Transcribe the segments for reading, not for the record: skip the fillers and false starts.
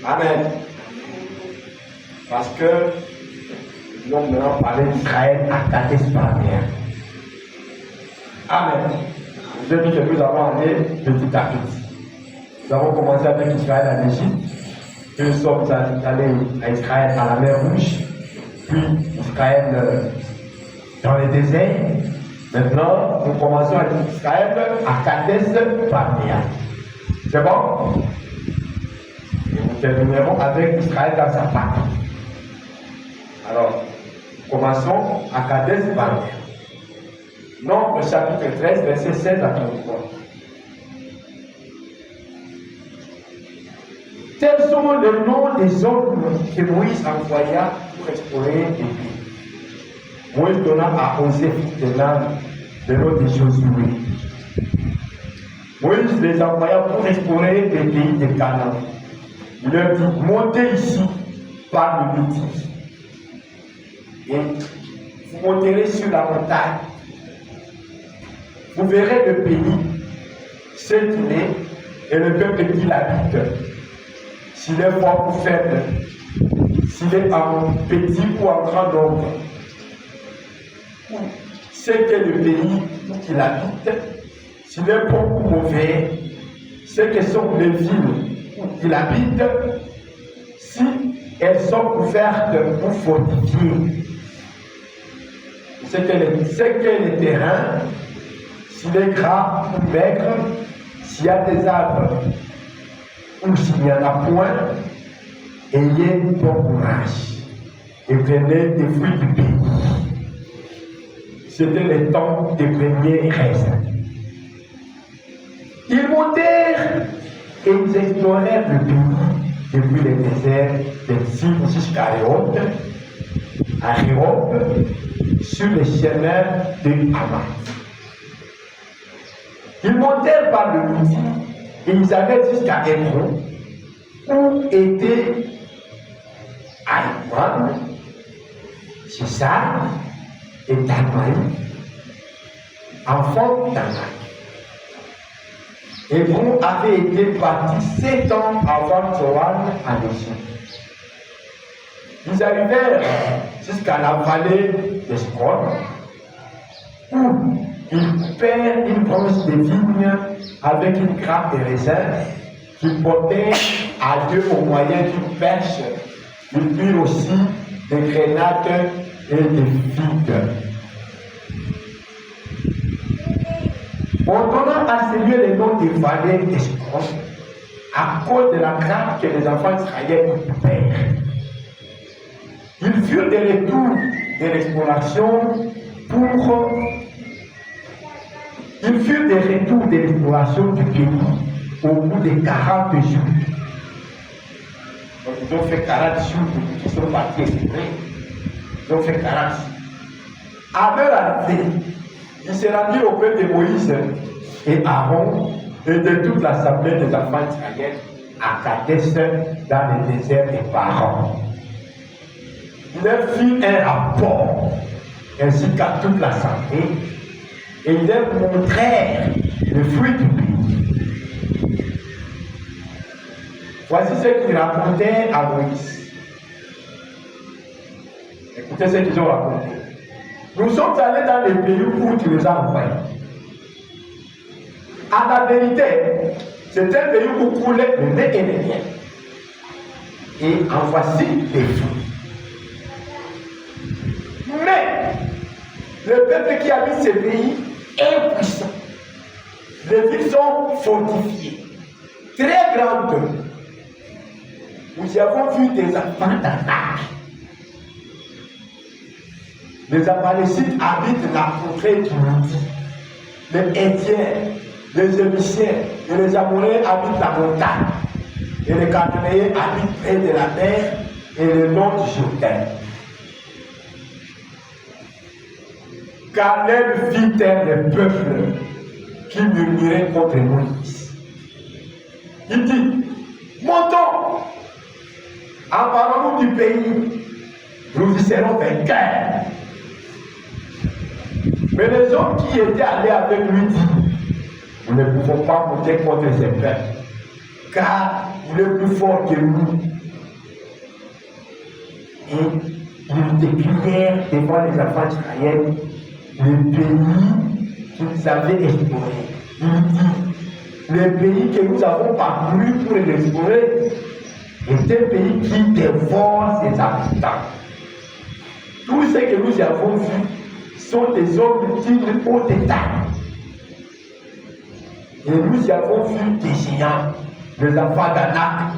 Amen. Parce que nous allons maintenant parler d'Israël à Kadesh Barnea. Amen. Je dis que nous allons aller petit à petit. Nous avons commencé avec Israël en Égypte, puis nous sommes allés à Israël à la mer Rouge, puis Israël dans le désert. Maintenant, nous commençons avec Israël à Kadesh Barnea. C'est bon? Et nous terminerons avec Israël dans sa patrie. Alors, commençons à Kadesh Barnea. Nombre chapitre 13, verset 16 à 33. Tels sont les noms des hommes que Moïse envoya pour explorer les pays. Moïse donna à Osée, fils de Nun, le nom de Josué. Moïse les envoya pour explorer les pays de Canaan. Il leur dit, montez ici par le midi. Et vous monterez sur la montagne. Vous verrez le pays, ce qu'il est, et le peuple qui l'habite. S'il est fort ou faible, s'il est en petit ou en grand nombre. Ce qu'est le pays qu'il habite, s'il est bon ou mauvais, ce que sont les villes où il habite, si elles sont couvertes ou fortifiées. Ce qu'est le terrain, s'il est gras ou maigre, s'il y a des arbres ou s'il n'y en a point, ayez bon courage et prenez des fruits du pays. C'était le temps des premiers raisins. Ils montèrent et ils explorèrent le pays depuis le désert de Zin jusqu'à Aréop, sur les chemins de Hamath. Ils montèrent par le midi et ils allaient jusqu'à Hébron, où étaient Aïman, Shishar et Talmaï, enfants d'Anak. Hébron avait été bâti 7 ans avant Joanne en Égypte. Ils arrivèrent jusqu'à la vallée de Skon, où ils coupèrent une branche de vigne avec une grappe de raisin qu'ils portaient à deux au moyen d'une perche. Ils prirent aussi des grenades et des figues. En donnant à ces lieux le nom des vallées d'Eskron, à cause de la grappe que les enfants d'Israël coupèrent. Ils furent de retour de l'exploration du pays au bout de 40 jours. Donc, ils ont fait 40 jours qu'ils sont partis explorer. Ils ont fait 40 jours. À leur arrivée, ils se rendirent auprès de Moïse et Aaron et de toute l'assemblée des enfants d'Israël à Kadesh dans le désert des Paran. Il leur fit un rapport ainsi qu'à toute l'assemblée et ils leur montrèrent le fruit du pays. Voici ce qu'ils racontaient à Moïse. Écoutez ce qu'ils ont raconté. Nous sommes allés dans les pays où tu nous as envoyés. À la vérité, c'est un pays où coulait le lait et le miel. Et en voici les fruits. Mais le peuple qui habite ce pays est puissant. Les villes sont fortifiées, très grandes. Nous avons vu des enfants d'Anak. Les Amalécites habitent la contrée du midi. Les Hétiens, les Émiciens et les Amoréens habitent la montagne. Et les Cananéens habitent près de la mer et le long du Jourdain. Caleb vit le peuple qui murmurait contre Moïse. Il dit, montons, emparons-nous du pays, nous y serons vainqueurs. Mais les hommes qui étaient allés avec lui disent, nous ne pouvons pas monter contre ces peuples, car il est plus fort que nous, Et ils décrièrent devant les enfants d'Israël le pays qu'ils avaient exploré. Il dit, le pays que nous avons parcouru pour l'explorer est un pays qui dévore ses habitants. Tout ce que nous avons vu sont des hommes dignes au détail. Et nous y avons vu des géants, des enfants d'Anak,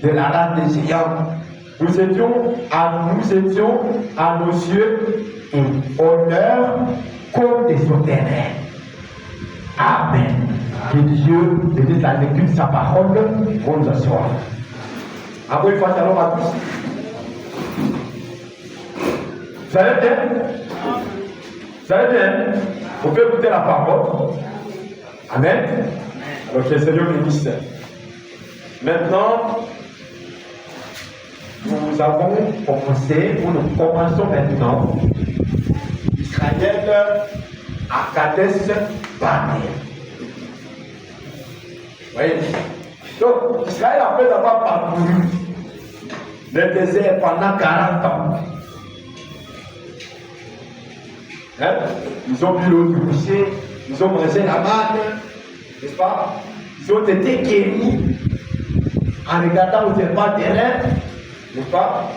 de la race des géants. Nous étions à nos yeux et honneur comme des souterrains. Amen. Que Dieu bénisse la lecture de sa parole pour nous asseoir. Après, il faut saluer à tous. Vous allez bien? Vous allez bien? Vous pouvez écouter la parole. Amen. Alors que le Seigneur bénisse. Maintenant, nous avons commencé, nous commençons maintenant Israël à Kadesh Barnea. Oui. Donc, Israël, après avoir parcouru le désert pendant 40 ans, hein? Ils ont bu l'eau du boucher, ils ont mangé la manne, n'est-ce pas? Ils ont été guéris en regardant aux serpents terrestres, n'est-ce pas?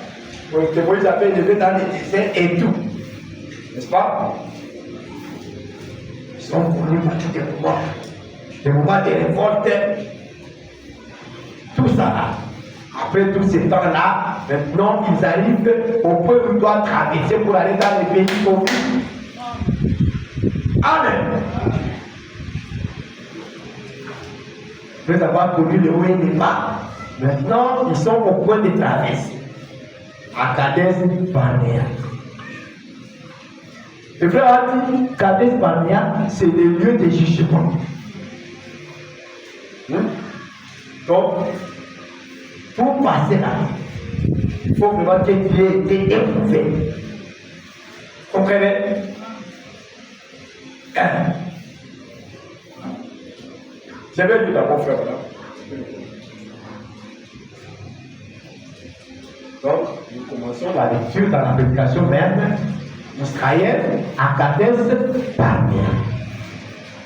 Que Moïse avait élevé dans les déserts et tout, n'est-ce pas? Ils ont connu des moments de révolte, tout ça là. Après tous ces temps-là, maintenant ils arrivent au point où ils doivent traverser pour aller dans les pays conquis. Amen. Après avoir connu le haut et le bas, maintenant ils sont au point de traverser à Kadesh Barnea. Le frère a dit Kadesh Barnea, c'est le lieu de jugement. Donc, pour passer là, il faut vraiment que tu aies été éprouvé. Comprenez? Je vais lui d'abord faire là. Donc, nous commençons la lecture dans la prédication même d'Israël à Kadesh Barnea.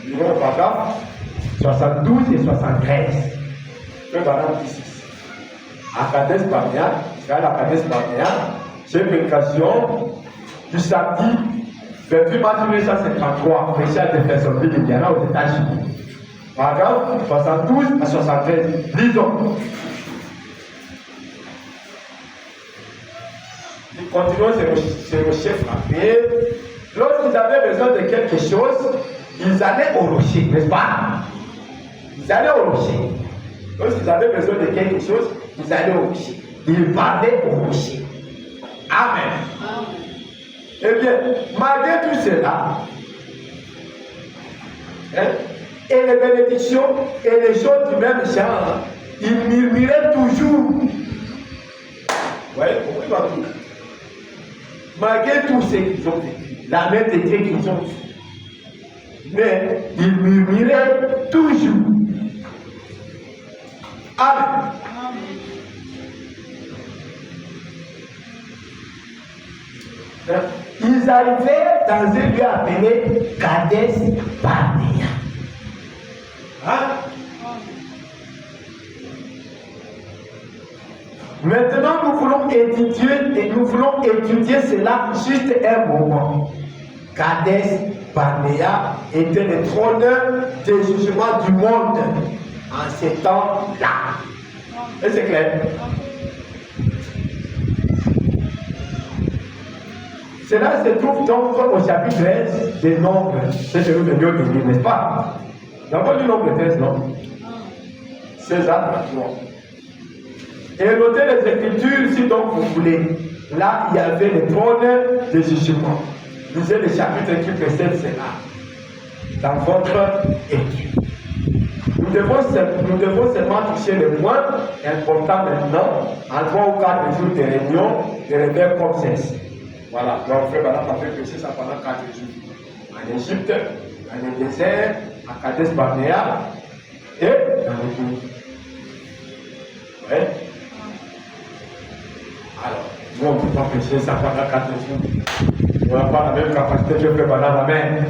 Nous allons au paragraphe 72 et 73. Le paragraphe 16. À Kadesh Barnea, Israël à Kadesh Barnea, c'est une prédication du samedi 28 mars 1953, prêché à Jeffersonville, Indiana, aux États-Unis. Paragraphe 72 à 73. Lisons. Nous continuons, c'est le chef frappé. Lorsqu'ils avaient besoin de quelque chose, ils allaient au rocher, n'est-ce pas? Ils allaient au rocher. Lorsqu'ils avaient besoin de quelque chose, ils allaient au rocher. Ils parlaient au rocher. Amen. Eh bien, malgré tout cela, et les bénédictions et les choses du même genre, ils murmuraient toujours. Vous voyez, pourquoi il va tout? Malgré tout ce qu'ils ont fait, la main de Dieu qu'ils ont fait, mais ils murmuraient toujours. Amen. Ils arrivaient dans un lieu appelé Kadesh Barnea. Hein? Maintenant, nous voulons étudier cela juste un moment. Kadesh Barnea était le trône des jugements du monde en ces temps-là. Et c'est clair? Cela se trouve donc au chapitre 13 des Nombres. C'est ce que nous venions de lire, n'est-ce pas? D'abord du nombre 13, non? 16 à 33. Et notez les Écritures si donc vous voulez. Là, il y avait le trône de jugement. Lisez le chapitre qui précède cela dans votre étude. Nous devons seulement toucher le point important maintenant, en 3 ou 4 jours de réunion, de réveil comme celle-ci. Voilà, donc frère Bala a fait prêcher ça pendant 4 jours. En Égypte, dans le désert, à Kadesh Barnea et dans le pays. Oui. Alors, bon. pas pécher, ça pendant 4 jours. On n'a pas la même capacité que le pendant la main.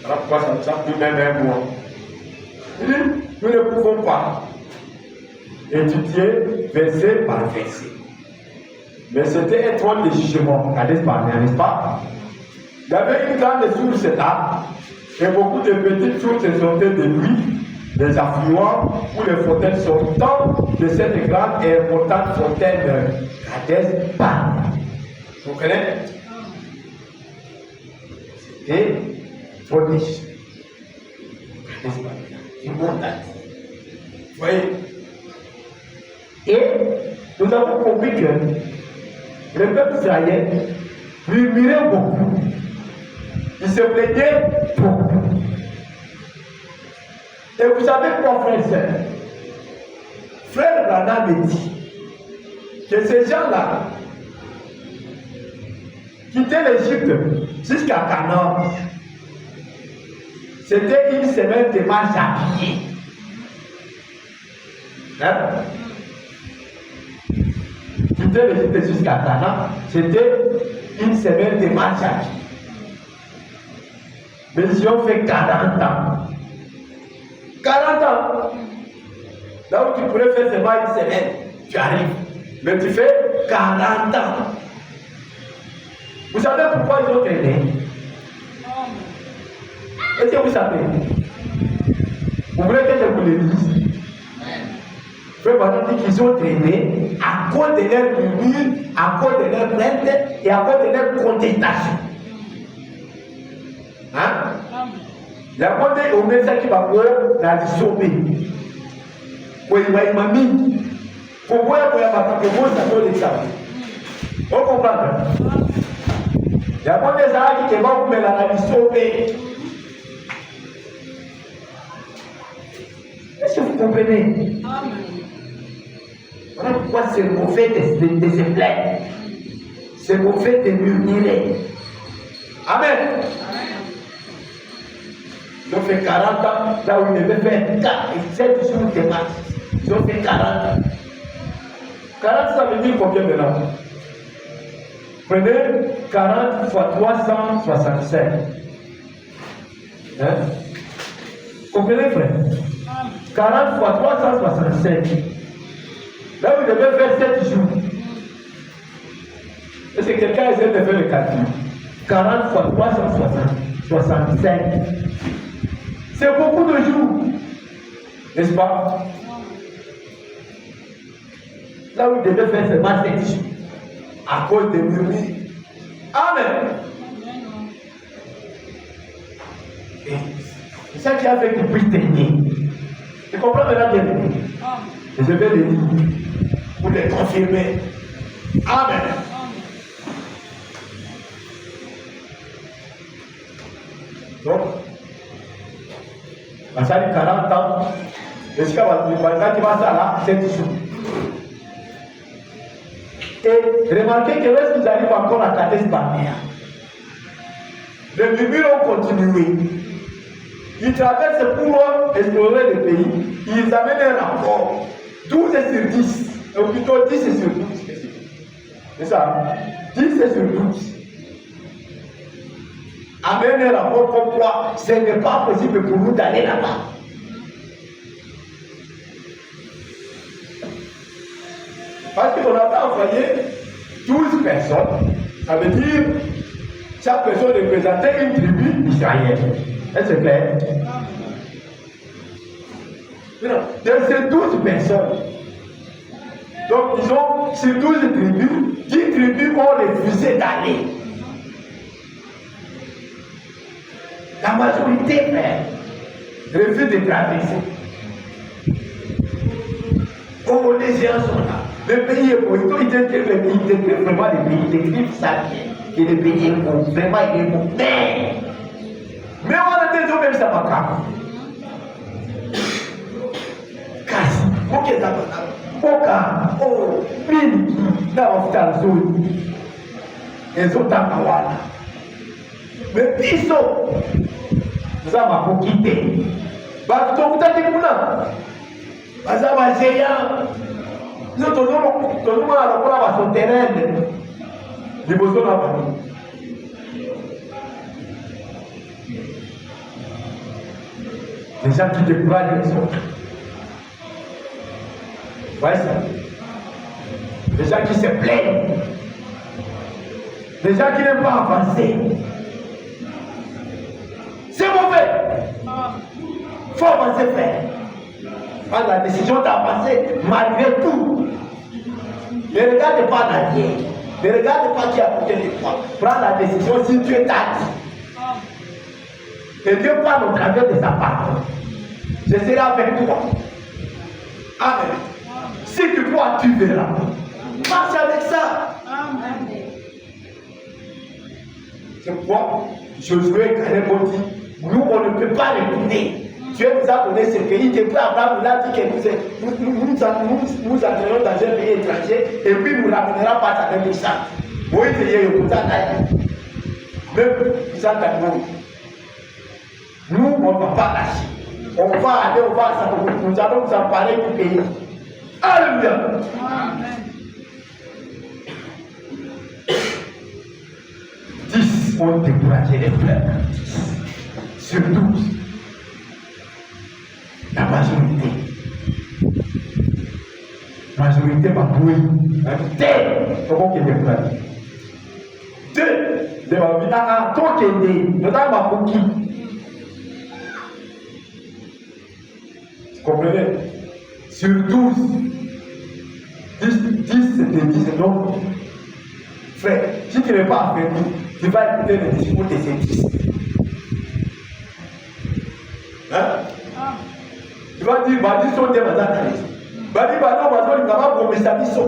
Alors pourquoi ça nous a pris même un mois? Il dit, nous ne pouvons pas étudier verset par verset. Mais c'était un trône de jugement, n'est-ce pas? Il y avait une grande source là, et beaucoup de petites sources sont de lui, des affluents où les fontaines sortant de cette grande et importante fontaine Cades Barnea. Vous connaissez? C'était trop de une montagne. Vous voyez? Et nous avons compris que le peuple israélien murmurait beaucoup. Il se plaignait beaucoup. Et vous savez quoi, frère et sœur? Frère Branham me dit que ces gens-là quittaient l'Égypte jusqu'à Canaan. C'était une semaine de marche à pied. Hein? Quitter l'Égypte jusqu'à Canaan, c'était une semaine de marche à pied. Mais ils ont fait 40 ans. 40 ans. Là où tu pourrais faire seulement une semaine, tu arrives. Mais tu fais 40 ans. Vous savez pourquoi ils ont traîné? Est-ce que vous savez? Vous voulez que je vous le dise? Frère Bernard dit qu'ils ont traîné à cause de leur murmure, à cause de leur plainte et à cause de leur contestation. Hein? La bonne au message qui va voir la sauver. Pour y voir mamie. Pour voir pour y avoir que vous ça doit l'examen. On comprend? La bonne message qui va vous mettre la sauver. Est-ce que vous comprenez? Voilà pourquoi c'est mauvais de se plaindre. C'est mauvais de murmurer. Amen. Ils ont fait 40 ans, là où ils devaient faire 7 jours de marche. Ils ont fait 40 ans. 40, ça veut dire combien de ans? Prenez 40 fois 365. Hein? Comprenez, frère? 40 fois 365. Là, vous devez faire 7 jours. Est-ce que quelqu'un essaie de faire le calcul? 40 fois 365. C'est beaucoup de jours. N'est-ce pas? Là, vous devez faire seulement 7 jours. À cause de murmures. Amen. Et c'est ça qui a fait qu'il puisse tenir. Tu comprends maintenant bien? Et je vais le dire pour les confirmer. Amen. Donc, ça fait 40 ans. Et ce qui va ça là, c'est toujours. Et remarquez que lorsqu'ils arrivent encore à Cades Barnea, les murmures ont continué. Ils traversent pour explorer le pays. Ils amènent un rapport. 12 sur 10. Ou plutôt 10 sur 12. C'est ça. 10 sur 12. Amènent un rapport comme quoi ce n'est pas possible pour nous d'aller là-bas. Parce qu'on a envoyé 12 personnes. Ça veut dire chaque personne représentait une tribu israélienne. Est-ce clair? De ces 12 personnes, donc ils ont, sur 12 tribus, 10 tribus ont refusé d'aller. La majorité, frère, refuse de traverser. Oh, les géants sont là. Le pays est beau. Ils décrivent vraiment le pays. Ils décrivent ça bien. Que le pays est beau. Vraiment, il est beau. Mais on a des hommes même ça va pas. Kasi, ok, d'accord. Oka, oh, Mini, là, on fait la zone. Les autres en Kawana. Mais Piso, nous avons quitté. Bah, tu t'as dit que là. Bah, ça va géant. Nous sommes à son terrain. Les besoins de la famille. Les gens qui découragent les autres. Vous voyez ça? Les gens qui se plaignent. Les gens qui n'aiment pas avancer. C'est mauvais. Il faut avancer, frère. Prendre la décision d'avancer malgré tout. Ne regarde pas l'arrière. Ne regarde pas qui a côté de toi. Prends la décision si tu es tardif. Et Dieu parle au travers de sa parole. Je serai avec toi. Amen. Si tu crois, tu verras. Marche avec ça. Amen. C'est pourquoi Josué et Caleb ont dit, nous on ne peut pas l'écouter. Dieu nous a donné ce pays. Depuis Abraham nous a dit que nous entrerons dans un pays étranger et puis nous ramènera pas à la puissance. Moïse est le cousin d'ailleurs. Même puissant d'amour. Nous, on ne va pas lâcher. On va aller, nous allons nous emparer du pays. Alléluia. Amen. 10 ont découragé les frères. Sur 12. La majorité va bouillir. Comment qu'il est découragé? Deux de ma vie. Toi qui es né, nous avons qui? Vous comprenez? Sur 12, 10 c'était 10 non. Frère, si tu n'es pas avec nous, tu vas écouter les discours de ces 10. Hein? Tu vas dire, va dire, sonner, va dire, va dire, non, va pas promettre sa mission.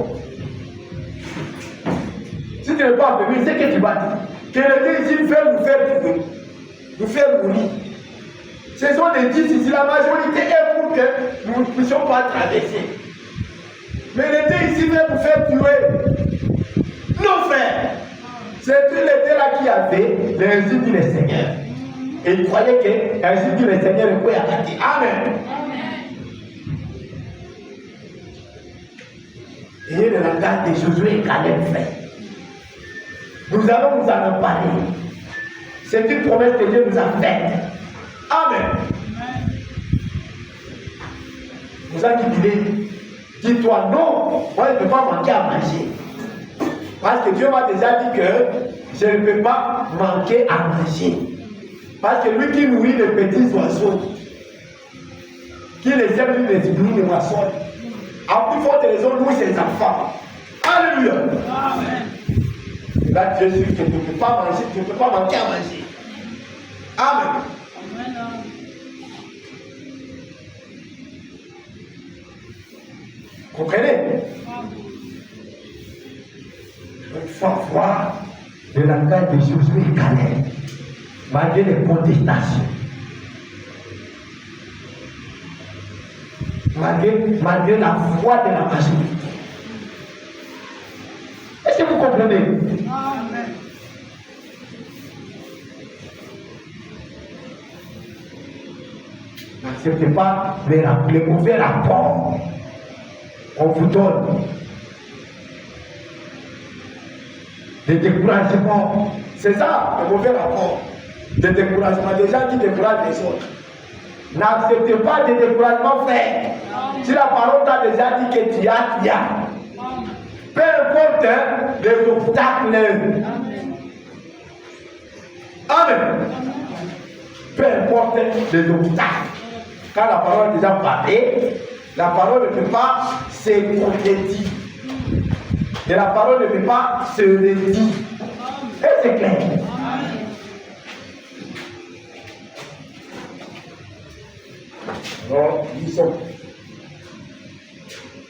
Si tu n'es pas avec nous, c'est que tu vas dire. Que les deux ici nous faire du bruit, nous faire mourir. Ce sont les 10 ici, la majorité est pour que nous ne puissions pas traverser. Mais les deux ici veulent nous faire tuer. Non, frère. C'est tous les deux là qui avaient les ainsi dit le Seigneur. Et ils croyaient que ainsi dit le Seigneur est quoi à partir. Amen. Et le langage de Josué et Caleb, frère. Nous allons nous en parler. C'est une promesse que Dieu nous a faite. Amen. Vous avez dit, dis-toi non, moi je ne peux pas manquer à manger. Parce que Dieu m'a déjà dit que je ne peux pas manquer à manger. Parce que lui qui nourrit les petits oiseaux, qui les aime, lui les nourrit les oiseaux. À plus forte raison, nous ses enfants. Alléluia. Amen. Et là, Dieu dit que tu ne peux pas manger, tu ne peux pas manquer à manger. Amen. Comprenez? Il faut avoir le langage de Josué et Caleb, malgré les contestations, malgré la foi de la majorité. Est-ce que vous comprenez? Amen. N'acceptez pas les mauvais rapports qu'on vous donne. Les découragements. C'est ça, les mauvais rapports. Les découragements. Des gens qui découragent les autres. N'acceptez pas de découragement, frère. Si la parole t'a déjà dit que tu as. Peu importe les obstacles. Amen. Peu importe les obstacles. Quand la parole est déjà parlée, la parole ne peut pas se contredire. Et la parole ne peut pas se redire. Et c'est clair. Alors, nous sommes.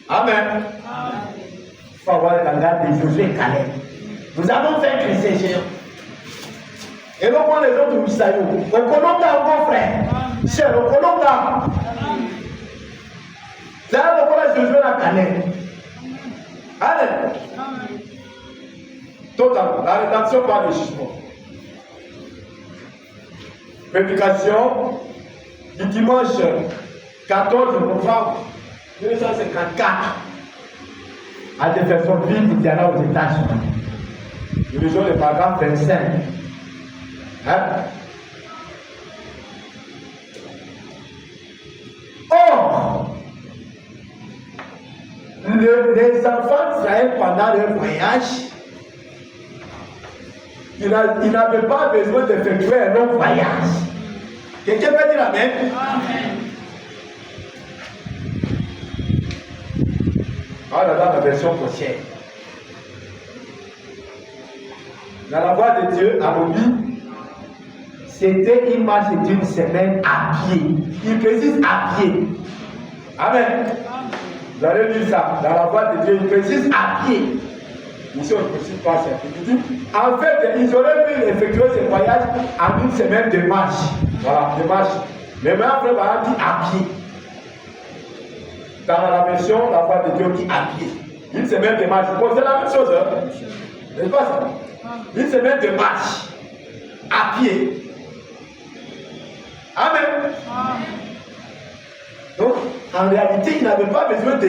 Amen. Il faut avoir le langage de Josué et Caleb. Nous avons vaincre ces géants. Et non pas les autres Missaïo. On connaît mon frère. Cher, on connaît. C'est là qu'on Josué et Caleb. Amen. Totalement. La rédemption par le jugement. Prédication du dimanche 14 novembre 1954. à Jeffersonville, Indiana, aux États-Unis. Nous lisons le paragraphe 25. Hein? Or, les enfants d'Israël pendant leur voyage, ils n'avaient pas besoin d'effectuer un long voyage. Quelqu'un peut dire Amen? Amen. Ah, dans la version prochaine. Dans la voix de Dieu, à Moby, c'était une marche d'une semaine à pied. Il précise à pied. Amen. Vous allez lire ça. Dans la voix de Dieu, il précise à pied. Ici, on ne précise pas ça. En fait, ils auraient pu effectuer ce voyage en une semaine de marche. Voilà, de marche. Mais maintenant, frère dit à pied. Dans la version, la voix de Dieu dit à pied. Une semaine de marche. Bon, c'est la même chose. Hein? N'est-ce pas ça? Une semaine de marche. À pied. Amen. Donc, en réalité, ils n'avaient pas besoin de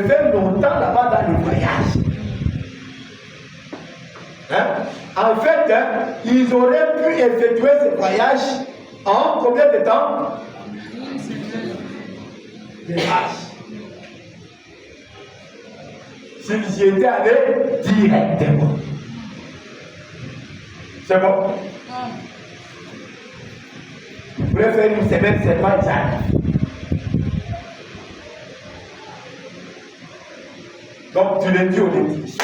faire longtemps là-bas dans le voyage. Hein? En fait, hein, ils auraient pu effectuer ce voyage en combien de temps? De marche. S'ils y étaient allés directement. C'est bon? Ils pourraient faire une semaine seulement, ils arrivent. Donc, du lundi au lundi.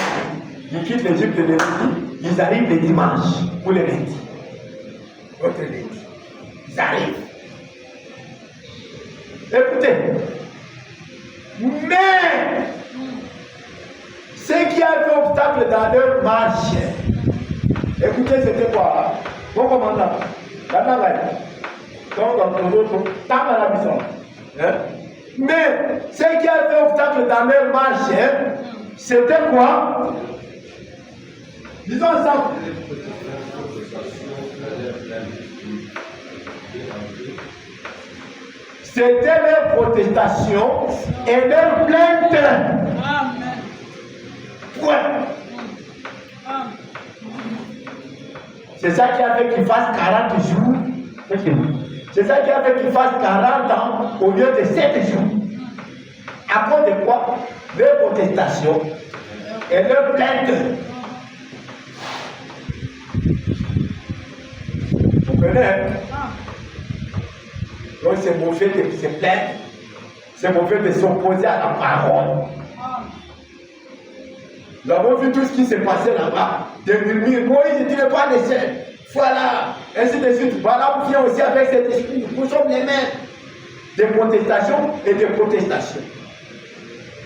Ils quittent l'Égypte le lundi, ils arrivent le dimanche ou le lundi. Autre lundi. Ils arrivent. Écoutez. Mais, ce qui a fait obstacle dans leur marche, écoutez, c'était quoi? Bon commandant, mais ce qui a fait obstacle dans leur marche, c'était quoi? Disons ensemble. C'était leur protestation et leur plainte. Point. C'est ça qui a fait qu'ils fassent 40 jours. C'est ça qui a fait qu'ils fassent 40 ans au lieu de 7 jours. À cause de quoi? Leur protestation et leur plainte. Vous comprenez? Donc c'est mauvais de se plaindre. C'est mauvais de s'opposer à la parole. Nous avons vu tout ce qui s'est passé là-bas. Des murmures. Moïse ne dirait pas les seul. Voilà. Ainsi de suite. Voilà, on vient aussi avec cet esprit. Nous sommes les mêmes. Des protestations et des protestations.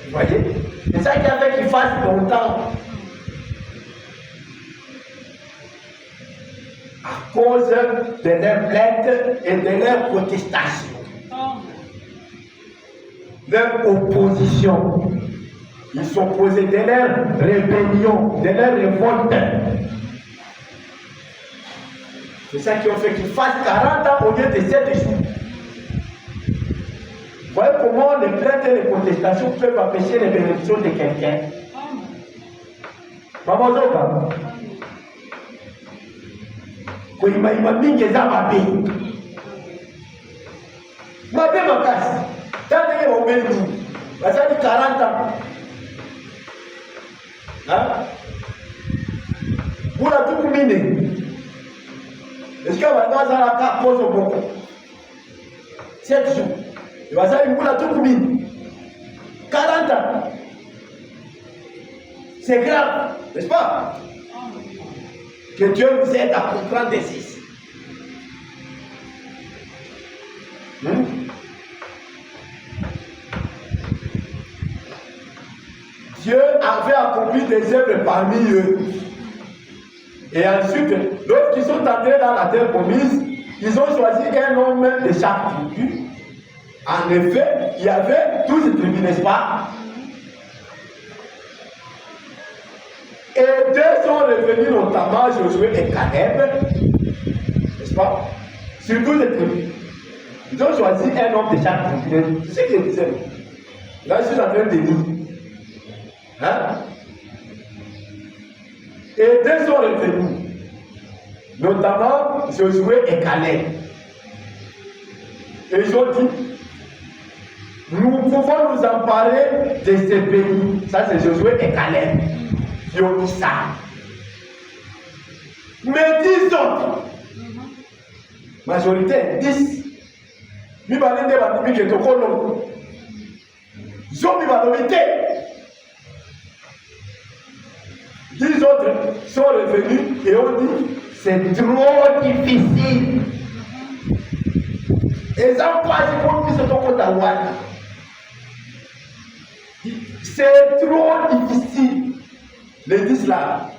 Vous voyez? C'est ça qui a fait qu'ils fassent longtemps. À cause de leurs plaintes et de leurs protestations. Leur opposition. Ils s'opposaient de leur rébellion, de leur révolte. C'est ça qui a fait qu'ils fassent 40 ans au lieu de 7 jours. Vous voyez comment les plaintes et les protestations peuvent empêcher les bénédictions de quelqu'un. Maman Zoka. Koyimayima mingi eza mabe. Mabe makasi. Tandenge baubeli. Bazali 40 ans. Hein? Pour la tout mine. Est-ce que maintenant ça la carte pose au bon? 7 jours. Et va ça pour la tout mine. 40 ans. C'est grave, n'est-ce pas? Que Dieu nous aide à comprendre ceci. Dieu avait accompli des œuvres parmi eux. Et ensuite, lorsqu'ils sont entrés dans la terre promise, ils ont choisi un homme de chaque tribu. En effet, il y avait 12 tribus, n'est-ce pas? Et deux sont revenus notamment Josué et Caleb, n'est-ce pas? Sur 12 tribus. Ils ont choisi un homme de chaque tribu. C'est ce qu'ils disaient. Là, je suis en train de dire. Hein? Et deux sont revenus, notamment Josué et Caleb. Et ils ont dit, nous pouvons nous emparer de ce pays. Ça, c'est Josué et Caleb qui ont dit ça. Mais 10 autres, majorité, 10. Mi balinde bandimi ke tokolo. Zomi balomité. 10 autres sont revenus et ont dit, c'est trop difficile. Et ça passe pour nous, c'est trop difficile. Les 10 là.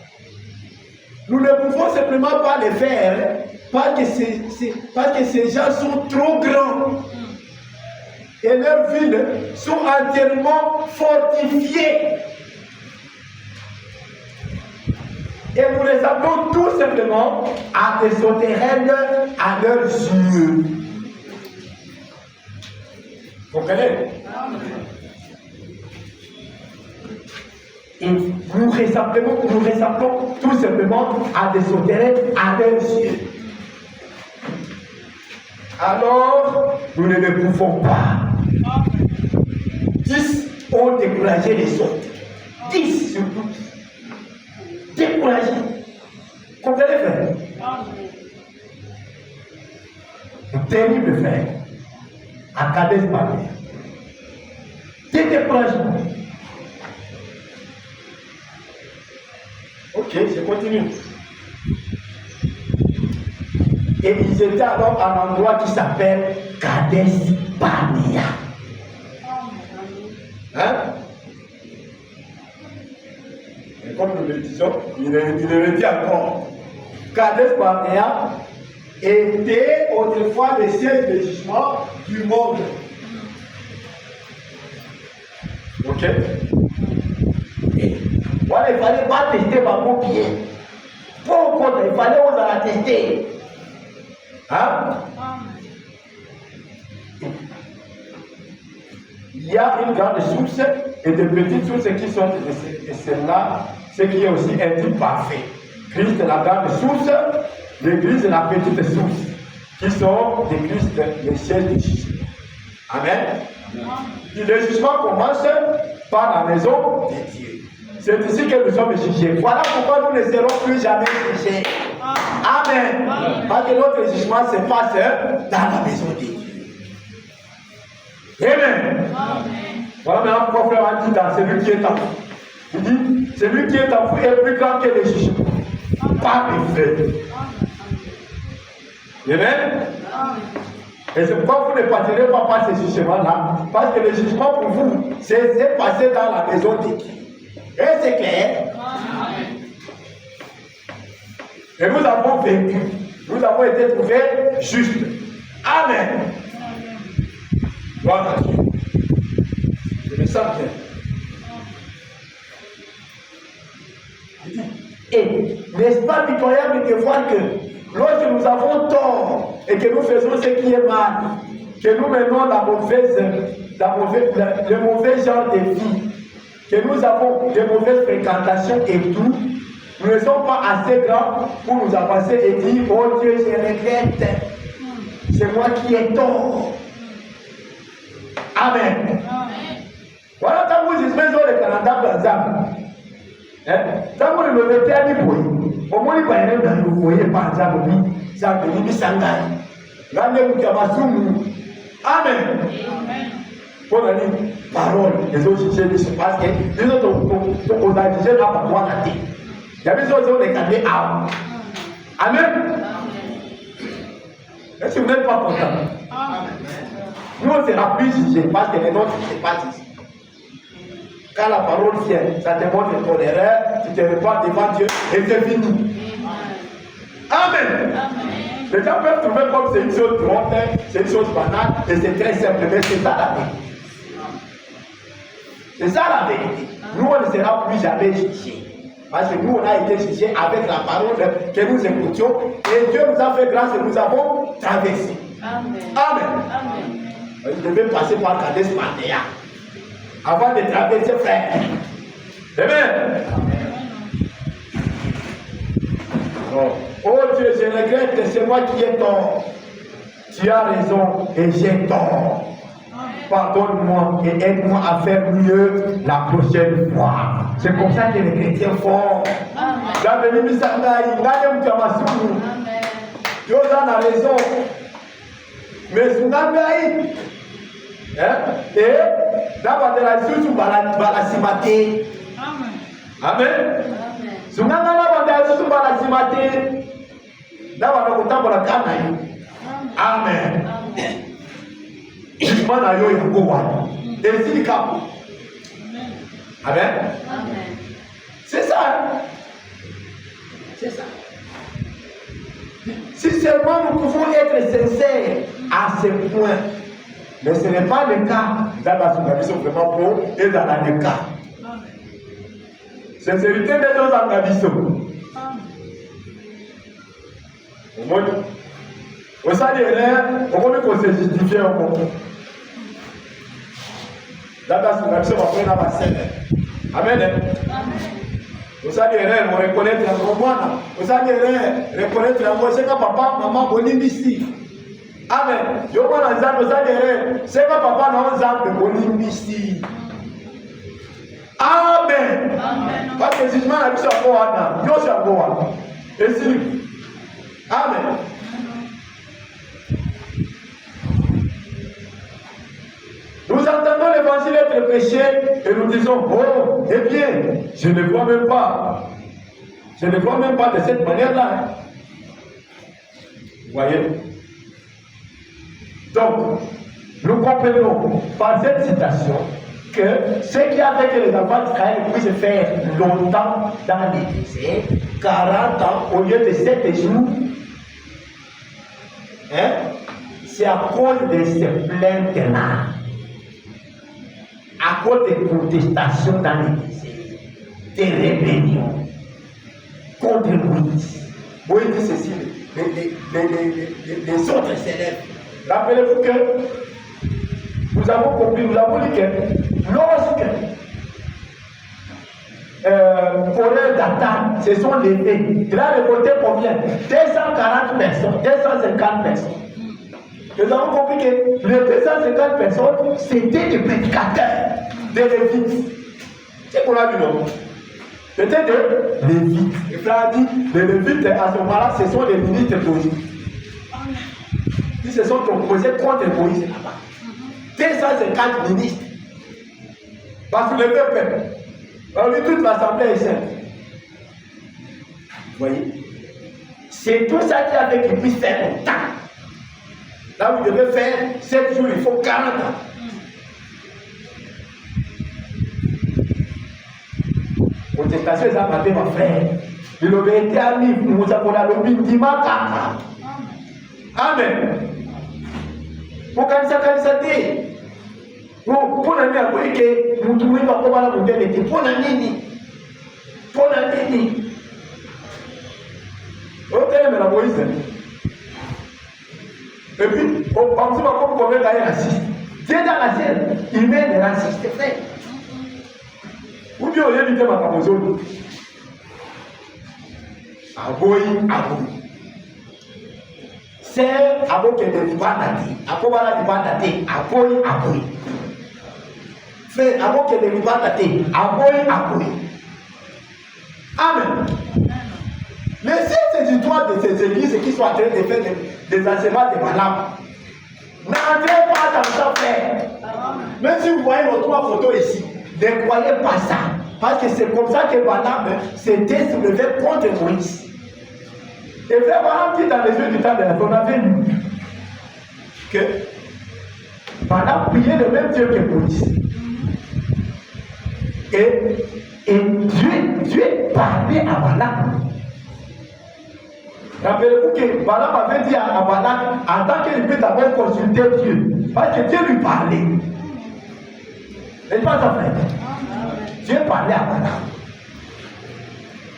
Nous ne pouvons simplement pas les faire parce que ces gens sont trop grands. Et leurs villes sont entièrement fortifiées. Et nous les appelons tout simplement à des souterraines à leurs yeux. Vous comprenez? Et nous ressemblons tout simplement à des souterraines à leurs yeux. Alors, nous ne le pouvons pas. 10 ont découragé les autres. 10 sur 12. Découragé. Comprenez, frère? Un terrible frère. À Kadesh Barnea. Découragement. Ok, je continue. Et ils étaient alors à un endroit qui s'appelle Kadesh Barnea. Hein? Et comme nous le disons, il le dit encore. Kadesh Barnea était autrefois le siège de jugement du monde. Ok? Voilà, il ne fallait pas tester ma pied. Pourquoi il fallait on la tester? Hein? Il y a une grande source et de petites sources qui sont, et celle-là, ce qui est aussi un type parfait. Christ est la grande source, l'Église est la petite source, qui sont des Christ, les sièges du jugement. Amen. Et le jugement commence par la maison de Dieu. C'est ici que nous sommes jugés. Voilà pourquoi nous ne serons plus jamais jugés. Amen. Parce que notre jugement se passe dans la maison de Dieu. Amen. Voilà maintenant pourquoi frère a dit dans celui qui est en vous. Il dit, celui qui est en vous est plus grand que le jugement. Pas mes frères. Amen. Et c'est pourquoi vous ne passerez pas par ce jugement-là. Parce que le jugement pour vous, c'est passé dans la maison de Dieu. Et c'est clair. Et nous avons vécu. Nous avons été trouvés justes. Amen. Gloire à Dieu. Je me sens bien. Et n'est-ce pas pitoyable de voir que lorsque nous avons tort et que nous faisons ce qui est mal, que nous menons le mauvais genre de vie, que nous avons de mauvaises fréquentations et tout, nous ne sommes pas assez grands pour nous avancer et dire, oh Dieu, je regrette, c'est moi qui ai tort. Amen. Voilà quand vous dites, mais sur le Canada, par exemple, quand vous le mettez à l'hypoïe, au moins il va y avoir dans le foyer, par exemple, ça peut dire Sangai. Rendez-vous qui a ma soumou. Amen. Pour la parole, les autres cherchent de se passer, les autres ont adigé là pour voir la tête. Il y a des autres qui ont décalé à. Amen. Est-ce que vous n'êtes pas content? Nous, on sera plus jugés parce que les nôtres ne sont pas ici. Quand la parole vient, ça te montre ton erreur, tu te répands devant Dieu et c'est fini. Amen. Les gens peuvent trouver comme c'est une chose drôle, c'est une chose banale et c'est très simple, mais c'est ça la vérité. C'est ça la vérité. Nous, on ne sera plus jamais jugés. Parce que nous, on a été jugés avec la parole que nous écoutions et Dieu nous a fait grâce et nous avons traversé. Amen. Amen. Je devais passer par Kadesh Barnea avant de traverser, frère. Non. Oh Dieu, je regrette, c'est moi qui ai tort. Tu as raison et j'ai tort. Pardonne-moi et aide-moi à faire mieux la prochaine fois. C'est comme ça que les chrétiens font. Amen. Dieu a raison. Mais c'est et d'abord de la suite, on va la cimater. Amen. Sunganga na banda susu bala simate. D'abord on va la canaille. Amen. Mana yo yango wana. Ezili kapo. Amen. Amen. C'est ça. C'est ça. Si seulement nous pouvons être sincères à ce point, mais ce n'est pas le cas dans la sous-gavision vraiment pour et dans la cas. Sincérité des deux en au moins, au sein des rêves, on va qu'on se justifie un peu. Dans la sous-gavision, on va prendre la scène. Amen. Au sein des rêves, on reconnaît la romane. Au sein des rêves, reconnaître la voix. C'est que papa, maman, on est ici. Amen. Je vois dans les au sein des rêves. C'est que papa, on est ici. Amen. Parce que le jugement a pu avoir un an. Et si. Amen. Nous entendons l'évangile être prêché et nous disons, oh, eh bien, je ne crois même pas. Je ne crois même pas de cette manière-là. Vous voyez? Donc, nous comprenons par cette citation que ce qui a fait que les enfants d'Israël puissent faire longtemps dans les déserts, 40 ans au lieu de 7 jours, hein, c'est à cause de ces plaintes-là, à cause des protestations dans les déserts, des rébellions contre Moïse. Moïse dit ceci, les autres s'élèvent. Rappelez-vous que nous avons compris, nous avons dit que lorsque Corée d'Attente se sont levés, il a récolté combien? 240 personnes, 250 personnes. Nous avons compris que les 250 personnes, c'était des prédicateurs, des Lévites. C'est pour la vie, non? C'était des Lévites. Et frère a dit, les Lévites, à ce moment-là, ce sont les ministres politiques. Ils se sont opposés contre Moïse là-bas. 250 ministres. Parce que le peuple, on dit toute l'assemblée est sainte. Vous voyez? C'est tout ça qui a fait qu'il puisse faire longtemps. Là où il devait faire 7 jours, il faut 40 ans. Protestation, ils ont battu ma frère. Il avait été ami, nous avons la lobby d'Imakaka. Amen. Pour quand ça dit, pour l'année à quoi que nous trouvons pas comment la mondiale était. Pour l'année, ok, mais la Moïse. Et puis, on pense pas comme combien d'ailleurs raciste. Dieu dans la scène, il met des racistes, frère. Ou bien on vient éviter ma camozone. Aboyi. C'est abo que de libandati. Akobala libandati. Aboyi. Frère, abo que de libandati. Aboyi. Amen. Laissez ces histoires de ces églises qui sont en train de faire des enseignements de Balaam. N'entrez pas dans ça, frère. Même si vous voyez nos 3 photos ici, ne croyez pas ça. Parce que c'est comme ça que Balaam s'était soulevé contre Moïse. Et frère Balaam dit dans les yeux du temps de la on avait lu que Balaam priait le même Dieu que Moïse. Et Dieu parlait à Balaam. Rappelez-vous que Balaam avait dit à Balaam, en tant qu'il peut d'abord consulter Dieu, parce que Dieu lui parlait. N'est-ce pas ça, frère? Dieu parlait à Balaam.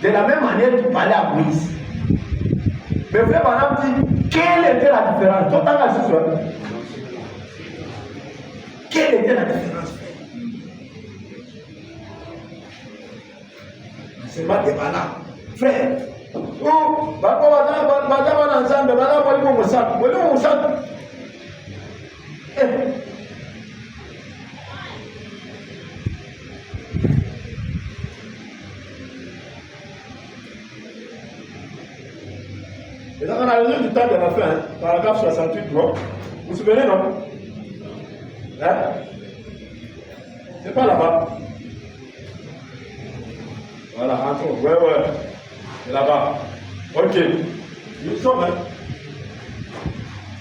De la même manière qu'il parlait à Moïse. Mais frère Balaam dit, quelle était la différence? Tout en la quelle était la différence, frère? L'enseignement de Balaam. Frère, oh, Balaam ensemble, Balaam, et donc on a besoin du temps de la fin, paragraphe 68, non? Vous vous souvenez, non? Hein? C'est pas là-bas. Voilà, rentrons. Ouais. C'est là-bas. Ok. Nous sommes. Hein?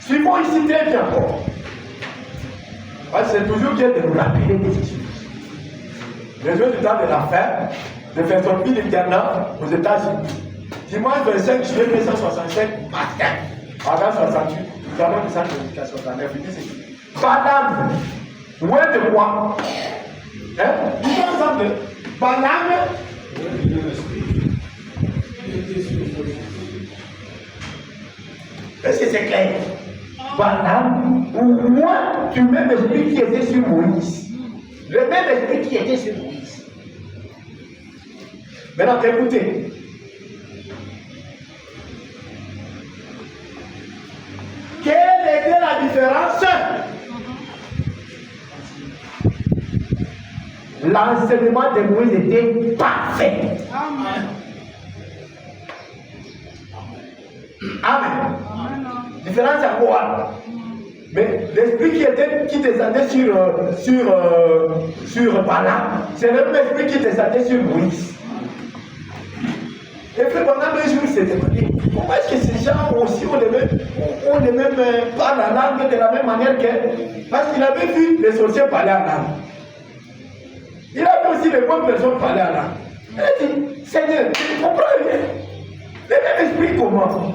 Suivons ici très bien. C'est toujours bien de nous rappeler des choses. Besoin du temps de la fin, de faire sortir l'internat aux États-Unis. Dimanche 25 juillet 1965, matin, avant 68, nous avons le centre d'éducation 69. Il dit ceci. Balaam, loin de moi. Hein? Nous ensemble. Balaam. Est-ce que c'est clair? Balaam, ou moi, du même esprit qui était sur Moïse. Le même esprit qui était sur Moïse. Maintenant, écoutez. Quelle était la différence? L'enseignement de Moïse était parfait. Amen. Amen. Différence à quoi? Mais l'esprit qui descendait sur Balaam, c'est le même esprit qui descendait sur Moïse. Et puis pendant 2 jours, il s'est demandé, comment est-ce que ces gens aussi ont les mêmes pas la langue de la même manière que... Parce qu'il avait vu les sorciers parler en langue. Il a vu aussi les bonnes personnes parler en langue. Il a dit, Seigneur, tu ne comprends rien. Le même esprit comment?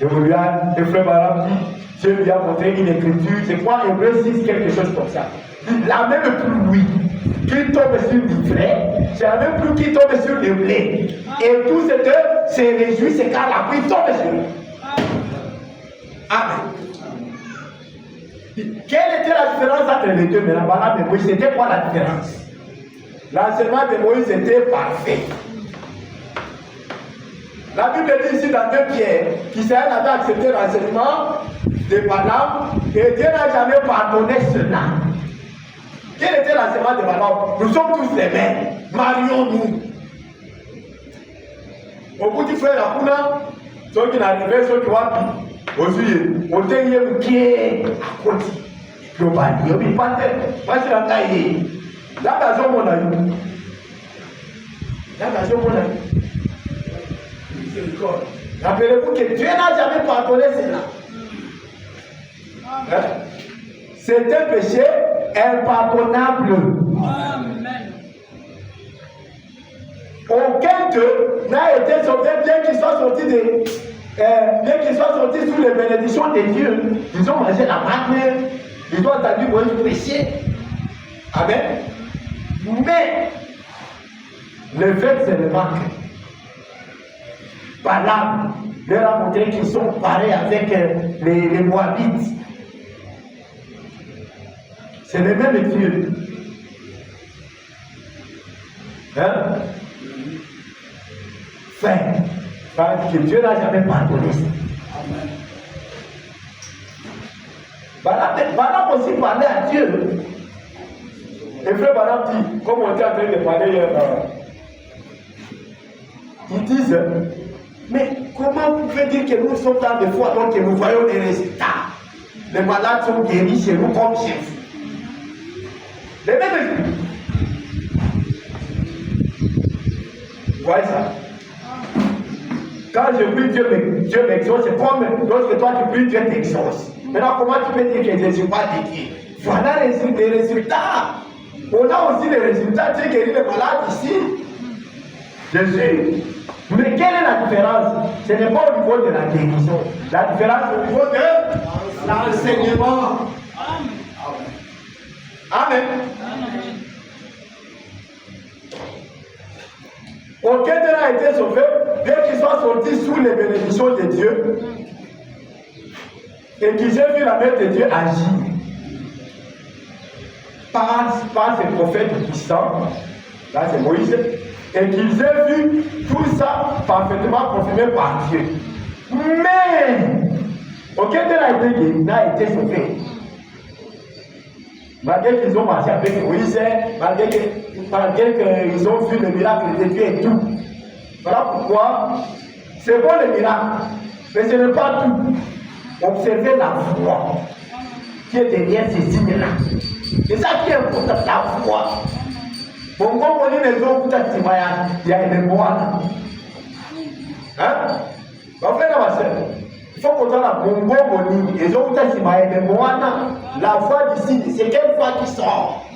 Et vous lui a, le frère Balaam dit, Dieu lui a montré une écriture, je crois, Hébreux 6, quelque chose comme ça. La même pluie qui tombe sur l'ivraie, c'est la même pluie qui tombe sur le blé. Et tous ces deux se réjouissent car la pluie tombe sur eux. Amen. Quelle était la différence entre les deux? Mais Balaam et Moïse, c'était quoi la différence? L'enseignement de Moïse était parfait. La Bible dit ici dans 2 Pierre qu'Israël avait accepté l'enseignement de Balaam et Dieu n'a jamais pardonné cela. Quel était l'enseignement de Balaam? Nous sommes tous les mêmes. Marions-nous. Au bout du frère Akuna, ceux qui n'arrivaient, ceux qui ont aussi, on t'a eu un pied à côté. Puis on va dire, mais pas tel. Moi, je suis en train de. Là, dans mon ami. Là, dans mon ami. Rappelez-vous que Dieu n'a jamais pardonné cela. Hein? C'est un péché impardonnable. Amen. Aucun d'eux n'a été sauvé, bien qu'il soit sorti sous les bénédictions de Dieu. Ils ont mangé la manne, ils ont entendu Moïse prêcher. Amen. Mais le fait, c'est le manque. Balaam leur a montré qu'ils sont pareils avec les Moabites. C'est le même Dieu. Hein? Fin. Parce que Dieu n'a jamais pardonné ça. Balaam aussi parlait à Dieu. Et frère Balaam dit, comme on était en train de parler hier, ils disent, mais comment vous pouvez dire que nous sommes dans des fois donc que nous voyons les résultats? Les malades sont guéris chez nous comme chez vous. Les mêmes esprits. Vous voyez ça? Quand je prie, Dieu m'exauce, c'est comme lorsque toi tu pries, Dieu t'exauce. Maintenant, comment tu peux dire que je ne suis pas dédié? Voilà les résultats. On a aussi les résultats. Dieu guérit les malades ici. Jésus. Mais quelle est la différence? Ce n'est pas au niveau de la guérison. La différence est au niveau de l'enseignement. Amen. Aucun d'eux n'a été sauvé, bien qu'il soit sorti sous les bénédictions de Dieu et qu'ils aient vu la main de Dieu agir par ses prophètes puissants là c'est Moïse, et qu'ils aient vu tout ça parfaitement confirmé par Dieu. Mais aucun d'eux n'a été sauvé. Malgré qu'ils ont marché avec Moïse, malgré qu'ils ont vu le miracle de Dieu et tout. Voilà pourquoi c'est bon le miracle, mais ce n'est pas tout. Observez la foi qui est derrière ces signes-là. C'est ça qui est important, la foi. Bon, comme on dit les autres, il y a des moines. Hein? Ma frère, ma soeur, il faut qu'on ait la bonbon, les autres, il y a des moines. La foi d'ici, c'est quelle foi qui sort?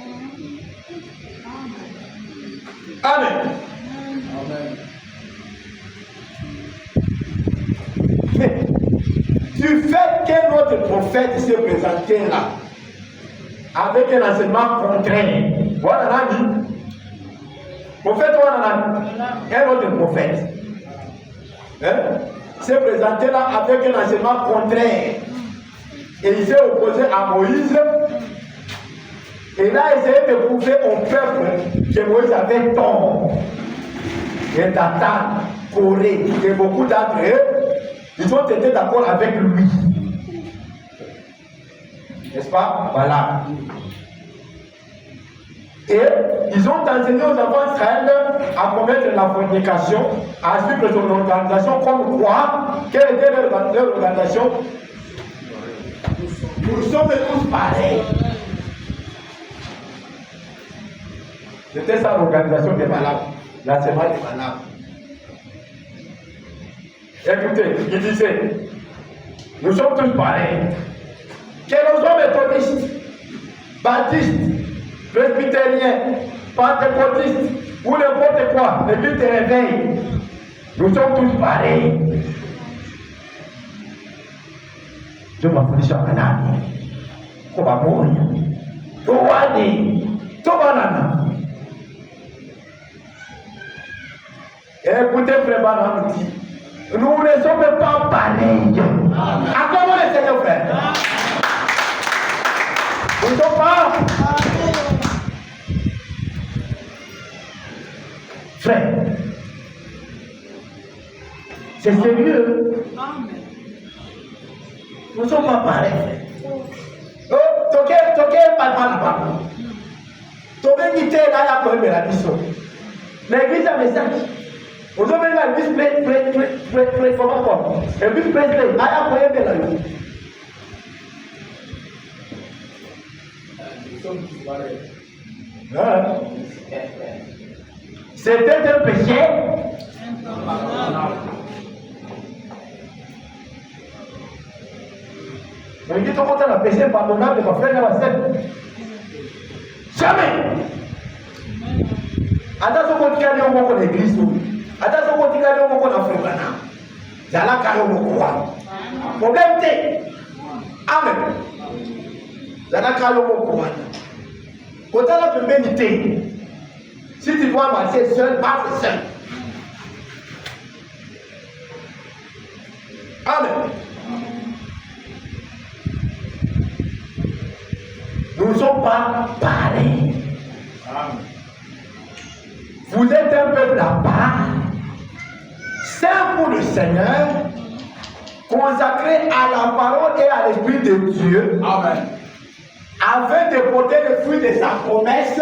Amen. Amen. Mais du fait qu'un autre prophète s'est présenté là, avec un enseignement contraire, voilà, prophète, un autre prophète, hein, s'est présenté là avec un enseignement contraire, et il s'est opposé à Moïse, et là il essayait de prouver au peuple que Moïse avait tort, et Dathan, Corée, et beaucoup d'entre eux, ils ont été d'accord avec lui. N'est-ce pas? Voilà. Et ils ont enseigné aux enfants d'Israël à commettre la fornication, à suivre son organisation comme quoi? Quelle était leur organisation? Nous sommes tous pareils. C'était ça l'organisation des malades. La semaine des malades. Écoutez, il disait, nous sommes tous pareils. Que nous sommes méthodistes, baptistes, presbytériens, pentecôtistes, ou n'importe quoi, l'église te réveille. Nous sommes tous pareils. Je m'appelle Chamanani. Comment mourir? Touani. Touanana. Écoutez, frère, nous dit. Nous ne sommes pas pareils. Acclamons le Seigneur, frère. Nous ne sommes pas. Frère, c'est sérieux. Nous ne sommes pas pareils. Oh, toquez, pas là-bas. Toquez, quittez là, il y a la mission. L'église a un message. Vous avez la vis play, comment quoi? Et vis play, à la de la vie. C'était un péché. Mais dit comment t'as un péché pardonnable de ma frère dans la scène. Jamais. Attention quand tu as dit au monde de l'église. Attention quand tu as dit au monde d'Afrique. Jala karo mokwa. Problème t'es. Amen. Jala karo mokwa. Quand tu as la féminité, si tu dois marcher seul, marche seul. Amen. Nous ne sommes pas pareils. Amen. Vous êtes un peuple à part, saint pour le Seigneur, consacré à la parole et à l'Esprit de Dieu. Amen. Afin de porter le fruit de sa promesse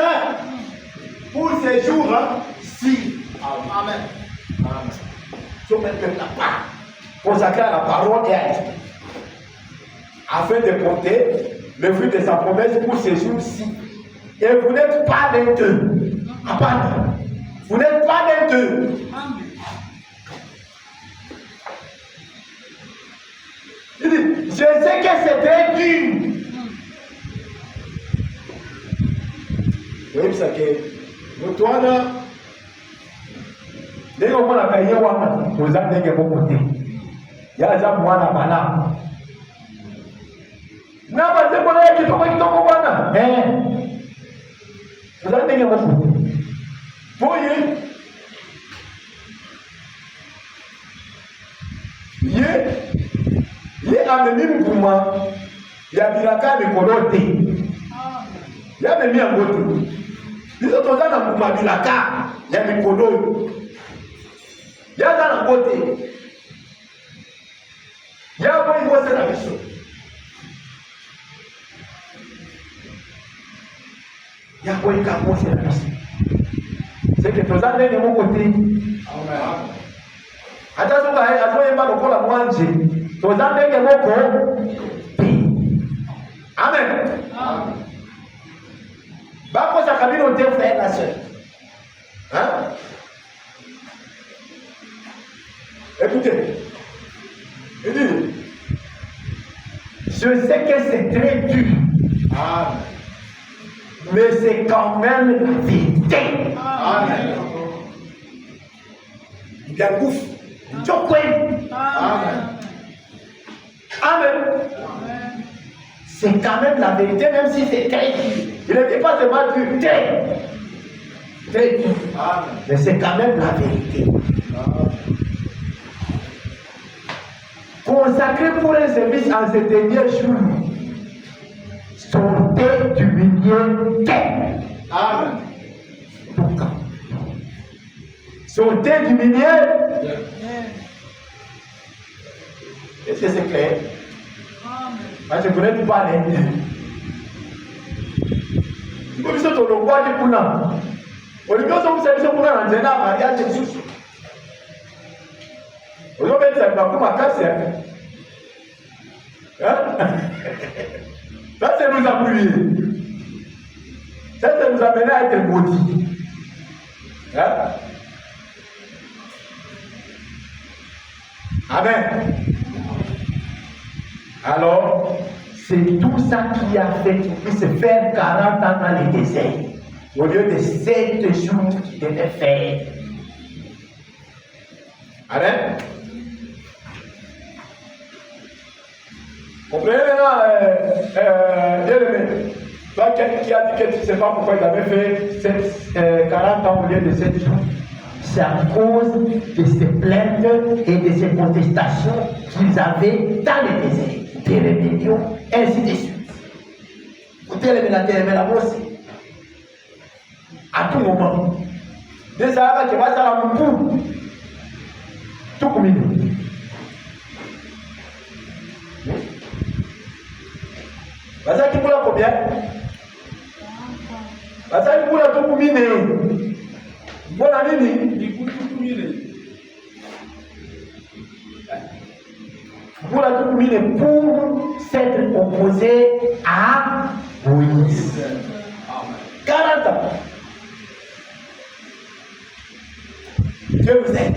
pour ces jours-ci. Amen. Amen. Nous sommes un peuple à part, consacré à la parole et à l'Esprit. Afin de porter le fruit de sa promesse pour ces jours-ci. Et vous n'êtes pas l'un d'eux. Vous n'êtes pas l'un d'eux. Il dit, je sais que c'est très dur. Vous voyez ça que nous, toi, là, dès qu'on a payé, on a dit que vous côté. Il y a déjà moi là, là. Non, pas de problème, qui tombe là. Mais, vous avez dit que vous côté. Voyez, il a amené un mouvement, il a mis la carte de coloté. Il a mis un côté. Les autres ont dans le Mabilaka, il y a des colons. Il y a dans le côté. Il y a un peu de la mission. Il y a un peu de la mission. C'est que nous avons de mon côté. Attention, nous avons pas le manger. Nous avons de mon côté. Amen. Bako sa cabine au frère la soeur. Hein? Écoutez. Il dit, je sais que c'est très dur. Amen. Mais c'est quand même la vérité. Amen. Il y a un gouffre. Amen. Amen. C'est quand même la vérité, même si c'est très dur. Il n'était pas seulement dur, très dur. Mais c'est quand même la vérité. Consacré pour un service en ce dernier jour, sortez du milieu terre. Amen. Pourquoi? Sortez du milieu. Est-ce que c'est clair? Parce que vous n'êtes pas l'ennemi. Vous avez dit que vous avez dit que vous avez dit ça, c'est nous appuyer. Ça, c'est nous amener à être maudits. Amen. Alors, c'est tout ça qui a fait qu'il puisse faire 40 ans dans le désert, au lieu de 7 jours qu'il devait faire. Amen. Comprenez maintenant, bien-aimé. Toi qui a dit que tu ne sais pas pourquoi il avait fait 40 ans au lieu de 7 jours. C'est à cause de ces plaintes et de ces protestations qu'ils avaient dans le désert. Des rébellions, ainsi de suite. Vous télémez la bosse. À tout moment. Des Arabes qui vont à la Moupou. Tout comme il dit. Vas-y, qui vous l'a combien? Vas-y, qui vous l'a tout comme il dit. Bon ami, pour la Toukoumine, pour s'être opposé à Moïse. 40 ans. Dieu vous aide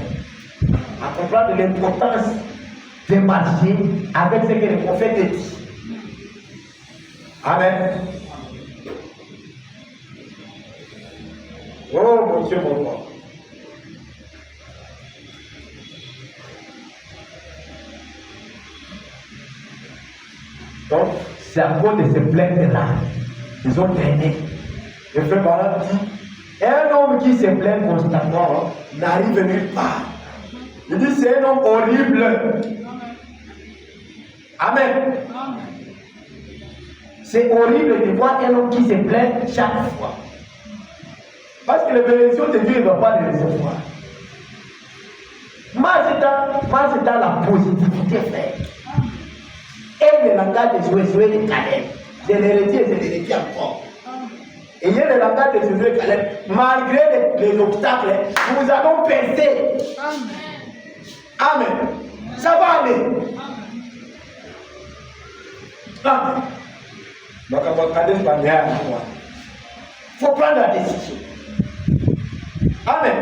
à comprendre l'importance de marcher avec ce que le prophète dit. Amen. Oh mon Dieu, mon roi. Donc, c'est à cause de ces plaintes-là qu'ils ont traîné. Le frère Barak dit, un homme qui se plaint constamment n'arrive nulle part. Il dit, c'est un homme horrible. Amen. C'est horrible de voir un homme qui se plaint chaque fois. Parce que les bénédictions de Dieu ne vont pas les recevoir. Moi, c'est dans la positivité, frère. Et le langage de Josué de Caleb. Je l'ai redit et je l'ai redit encore. Et il y a le langage de Josué de Caleb. Malgré les obstacles, nous allons percer. Amen. Ça va aller. Amen. Donc, il faut prendre la décision. Amen.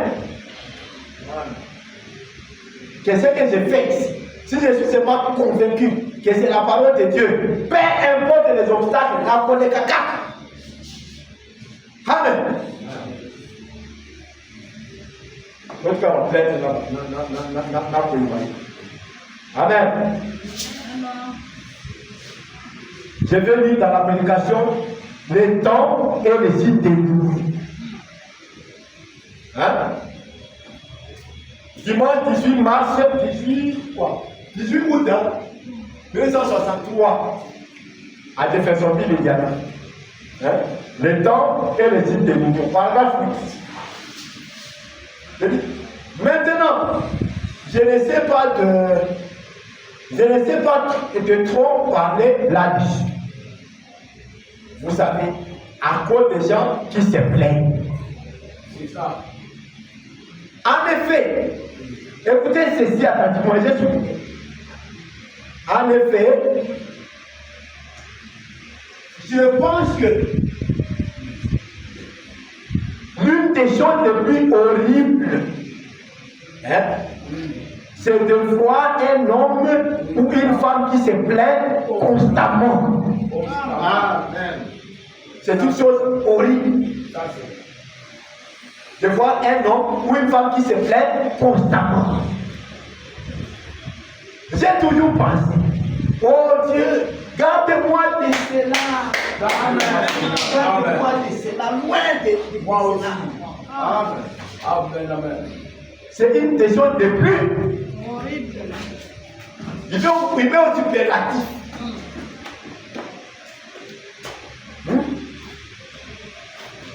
Qu'est-ce que je fais ici? Si je suis seulement convaincu que c'est la parole de Dieu, peu importe les obstacles, la connaît caca. Amen. Donc, on plaît, Amen. Je vais lire dans la prédication les temps et les signes de nous. Hein? Dimanche 18 mars 18 août 1963 à Jeffersonville, Indiana. Hein? les temps et les types de mouvements. Paragraphe 8. Maintenant, je ne sais pas de trop parler là-dessus. Vous savez, à cause des gens qui se plaignent. C'est ça. En effet, écoutez ceci attentivement, je suis. En effet, je pense que l'une des choses les plus horribles, c'est de voir un homme ou une femme qui se plaint constamment. Amen. C'est une chose horrible. De voir un homme ou une femme qui se plaint constamment. J'ai toujours pensé, oh Dieu, garde-moi de cela. Garde-moi de cela, loin de moi aussi. Amen. Amen. C'est une des choses les plus horribles. Il faut primer au superlatif.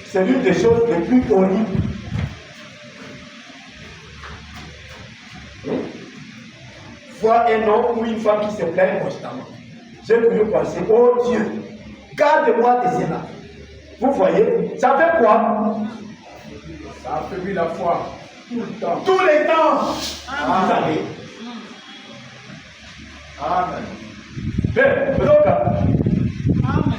C'est l'une des choses les plus horribles. Voir un homme ou une femme qui se plaint constamment. J'ai toujours pensé, oh Dieu, garde-moi de cela. Vous voyez, ça fait quoi? Ça affaiblit la foi. Tout le temps. Tous les temps. Amen. Vous savez. Amen. Bien, donc. Amen.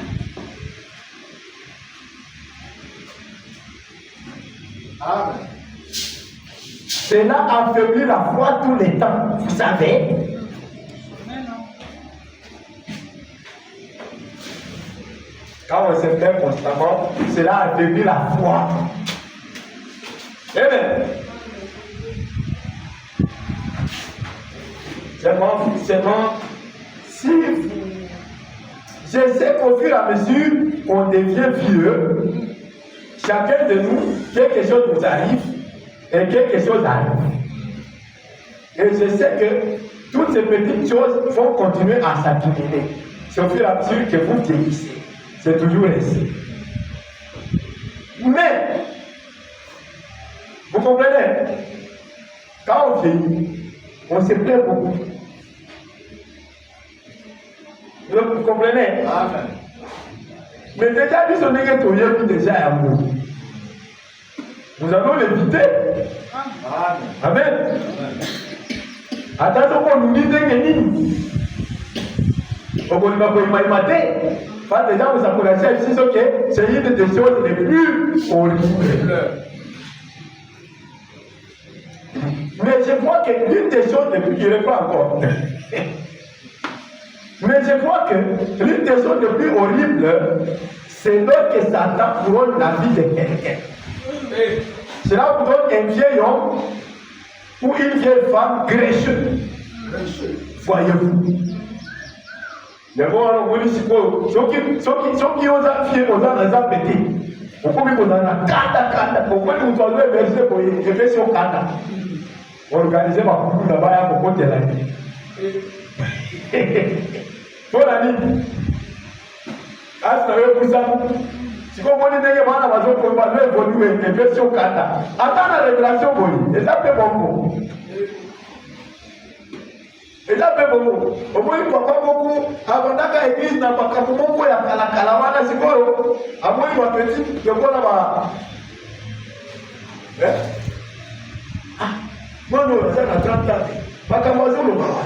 Amen. Cela affaiblit la foi tous les temps. Vous savez. Quand on se plaint constamment, cela affaiblit la foi. Amen. Seulement, si vous... Je sais qu'au fur et à mesure qu'on devient vieux, chacun de nous, quelque chose nous arrive et quelque chose arrive. Et je sais que toutes ces petites choses vont continuer à s'accumuler. C'est au fur et à mesure que vous vieillissez. C'est toujours ainsi. Mais, vous comprenez? Quand on vieillit, on se plaint beaucoup. Vous comprenez? Amen. Mais déjà, dit son négociation déjà amour. Nous allons l'éviter. Amen. Amen. Attention qu'on nous dise que nous. On ne va pas y mater. Parce que déjà, vous encouragez ici, c'est une des choses les plus horribles. Mais je crois que l'une des choses les plus, je ne l'ai pas encore. Mais je crois que l'une des choses les plus horribles, c'est lorsque Satan prône la vie de quelqu'un. Cela vous donne un vieil homme ou une vieille femme grécheux. Voyez-vous. Mais bon, on dit ceux qui osent fier aux gens pétés. Pourquoi vous en avez kanda pourquoi vous en avez versé pour les versions kanda? Organisez ma coupe là-bas pour côté la vie. Bon ami, à ce moment-là, vous savez, si vous voulez dire que vous avez évolué les versions kanda, attends la révélation, et ça fait beaucoup. Et là, au moins, il ne va pas beaucoup. Avant l'église, n'a pas beaucoup à Kalawana, c'est quoi? À moins, il va petit, je vois là-bas. Ah, moi, nous, on a 30 ans. Pas qu'à moi, je le vois.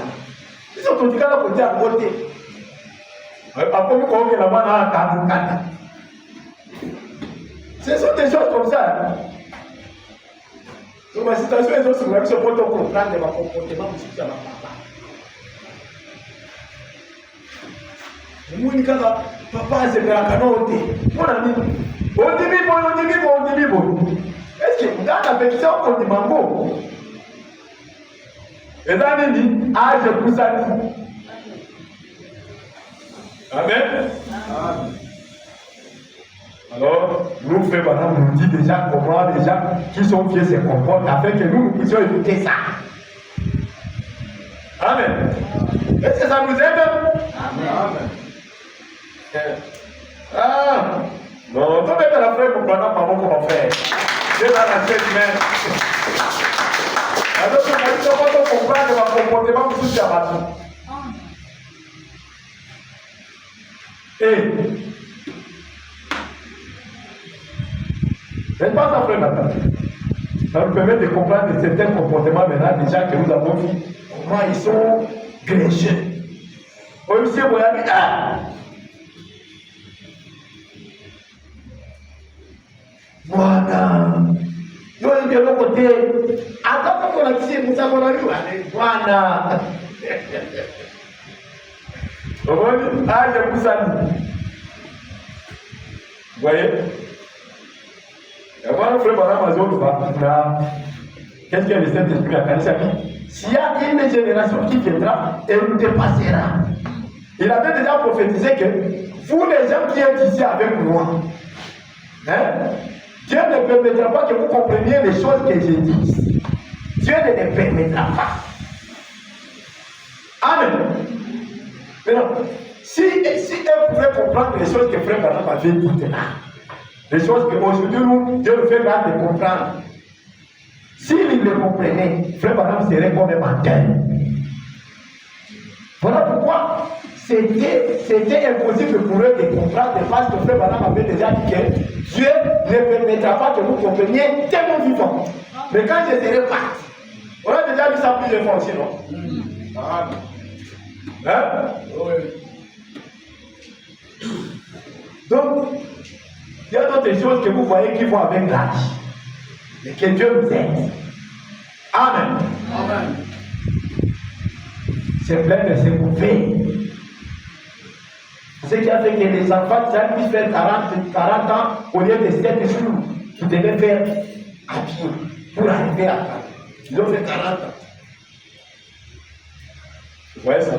Ils sont tous les cas là pour dire à côté. Après, nous, on est là-bas, dans la ce sont des choses comme ça. Donc, ma situation est aussi, même si on peut comprendre ma comportement, je suis à ma papa. Muni kaka papa azebelaka no te mpona nini ondimi boye eske nga na pekisa okondima ngo eza nini age epusani. Amen. Alors nous frères maintenant nous dit déjà comment les gens qui sont vieux se comportent afin que nous puissions éviter ça. Amen. Est-ce que ça nous aide? Amen. Ah, Non, toi même la frère pour prendre maman comme frère. C'est dans la tête même. Alors que je ne peux pas comprendre mon comportement pour tout ce abattu. Et n'est-ce pas ça, frère Nathan? Ça nous permet de comprendre certains comportements maintenant déjà que nous avons vu. Comment ils sont gréchés. Au lycée, vous avez dit, ah! Voilà. Yo, il y a l'autre côté. Attends, qu'on a dit, nous avons eu. Voilà. Vous voyez? Ah, il y a beaucoup ça. Vous voyez? Et voilà, frère, madame, qu'est-ce qu'il y a de Saint-Esprit à Kanisa? S'il y a une génération qui viendra, elle nous dépassera. Il avait déjà prophétisé que vous, les gens qui êtes ici avec moi, hein, Dieu ne permettra pas que vous compreniez les choses que je dis. Dieu ne les permettra pas. Amen. Maintenant, si elle pouvait comprendre les choses que Frère Branham avait dites là, les choses que aujourd'hui Dieu nous fait grâce de comprendre. S'il les comprenait, Frère Branham serait comme un menteur. Voilà pourquoi c'était impossible pour eux de comprendre parce que Frère Branham avait déjà dit que Dieu ne permettra pas que vous compreniez tellement vivant. Mais quand je serai parti, on a déjà vu ça plusieurs fois aussi, non? Hein? Oui. Donc, il y a d'autres choses que vous voyez qui vont avec l'âge. Et que Dieu nous aide. Amen. Amen. C'est plein de se couper. Ce qui a fait que les enfants qui puissent faire 40 ans au lieu de 7 jours qu'ils devaient faire à pied pour arriver à Paris. Ils ont fait 40 ans. Vous voyez ça?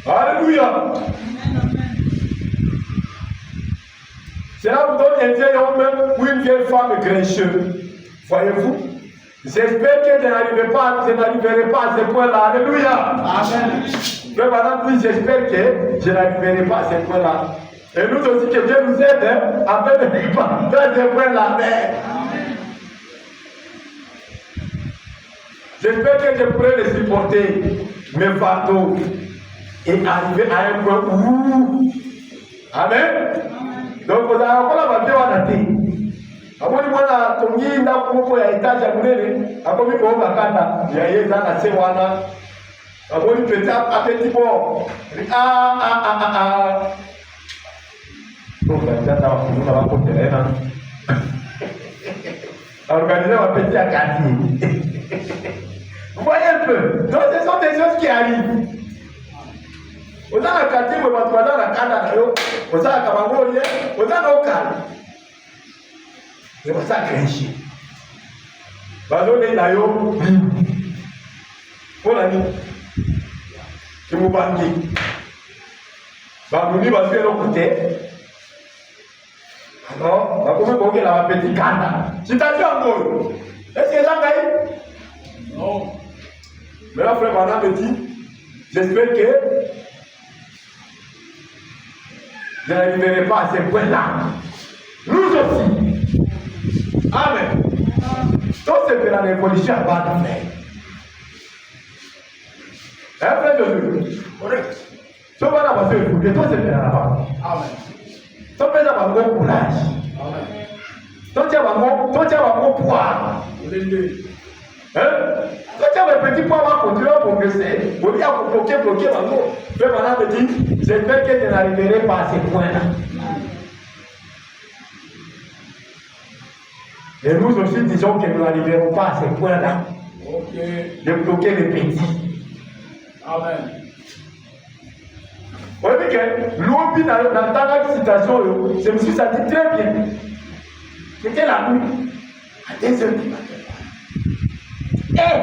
Alléluia. Cela vous donne un vieil homme ou une vieille femme grincheuse. Voyez-vous? J'espère que je n'arriverai pas à ce point-là. Alléluia. Amen. Mais madame, oui, j'espère que je n'arriverai pas à ce point-là. Et nous aussi, que Dieu nous aide à venir dans ce point-là. Amen. J'espère que je pourrai les supporter, mes fardeaux, et arriver à un point où. Amen. Donc, vous avez encore la vie en athée. Amoni mwana konginda kuko ya etaje munene akomi ko bakanda ya yeza na sewana amoni petit bon donc ça va pour nous va côté là organiser un petit à quartier. Vous voyez un peu, donc ce sont des choses qui arrivent. Vous avez un quartier où vous avez un cadre, vous avez un camarade, vous avez un cadre. C'est pour ça que je suis là. Pour la nuit, je vous parle. Vous dites parce que l'autre côté. Alors, vous pouvez la petite canne. C'est à dire encore. Est-ce que ça gagne? Non. Mais là, frère Madame me dit, j'espère que je n'arriverai pas à ce point-là. Nous aussi. Amen. Tout c'est que la révolution a pas de faire. Un frère de Dieu. Correct. Ce qu'on a passé le coup, tout c'est que là-bas. Amen. Tout c'est un bon courage. Amen. Tout c'est un bon poids. Hein? Tout c'est un petit poids va continuer à progresser. Vous dites à bloquer, maintenant. Frère Madame me dit, j'espère que je n'arriverai pas à ce point-là. Et nous aussi disons que nous n'arriverons pas à ce point-là. Okay. De bloquer les petits. Amen. Vous voyez que l'oubli dans la citation, je me suis senti très bien. C'était la nuit, à 2h du matin. Et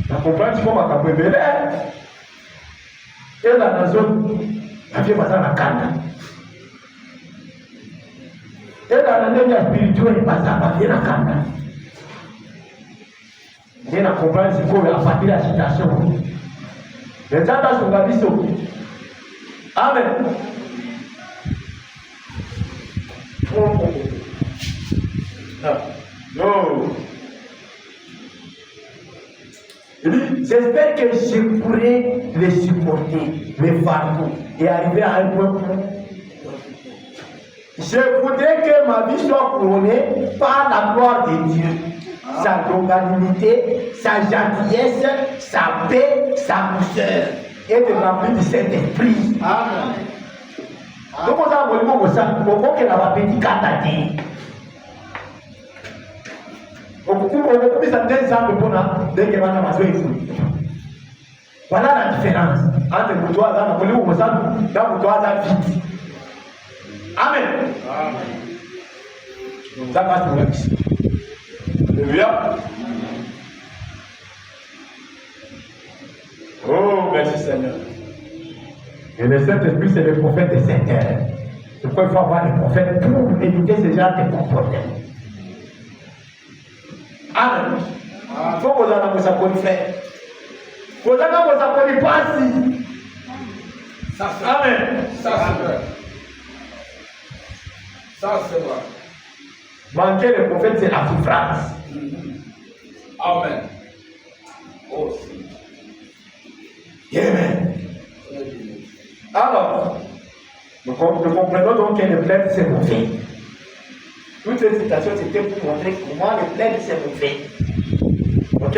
la compagnie, tu vas m'accompagner. Et la zone, la vie va dans la canne. Et dans la ligne spirituelle, pas ça va bien à Kanda. Et la compagnie, c'est pour la partie de la citation. Les gens sont la vie. Amen. Non. Il dit, j'espère que je pourrai les supporter, mes fardeaux, et arriver à un point. Je voudrais que ma vie soit couronnée par la gloire de Dieu, sa longanimité, sa gentillesse, sa paix, sa douceur, et de remplir du Saint-Esprit. Amen. Donc, on a voulu voir ça, on voit qu'elle a petit catati. Voilà la différence entre le toi et le vide. Amen. Ça passe pour le Alléluia. Oh, merci Seigneur. Et le Saint-Esprit, c'est le prophète de cette terre. C'est pourquoi il faut avoir des prophètes pour éviter ces gens de comporter. Amen. Il faut que vous ayez vos frères. Vous avez vos pas si. Amen. Ça, c'est vrai. Ça, c'est vrai. Manquer le prophète, c'est la souffrance. Amen. Oh, c'est. Amen. Alors, nous comprenons donc que le plaide, c'est mauvais. Toutes ces citations, c'était pour montrer comment le plaide, c'est mauvais. Ok?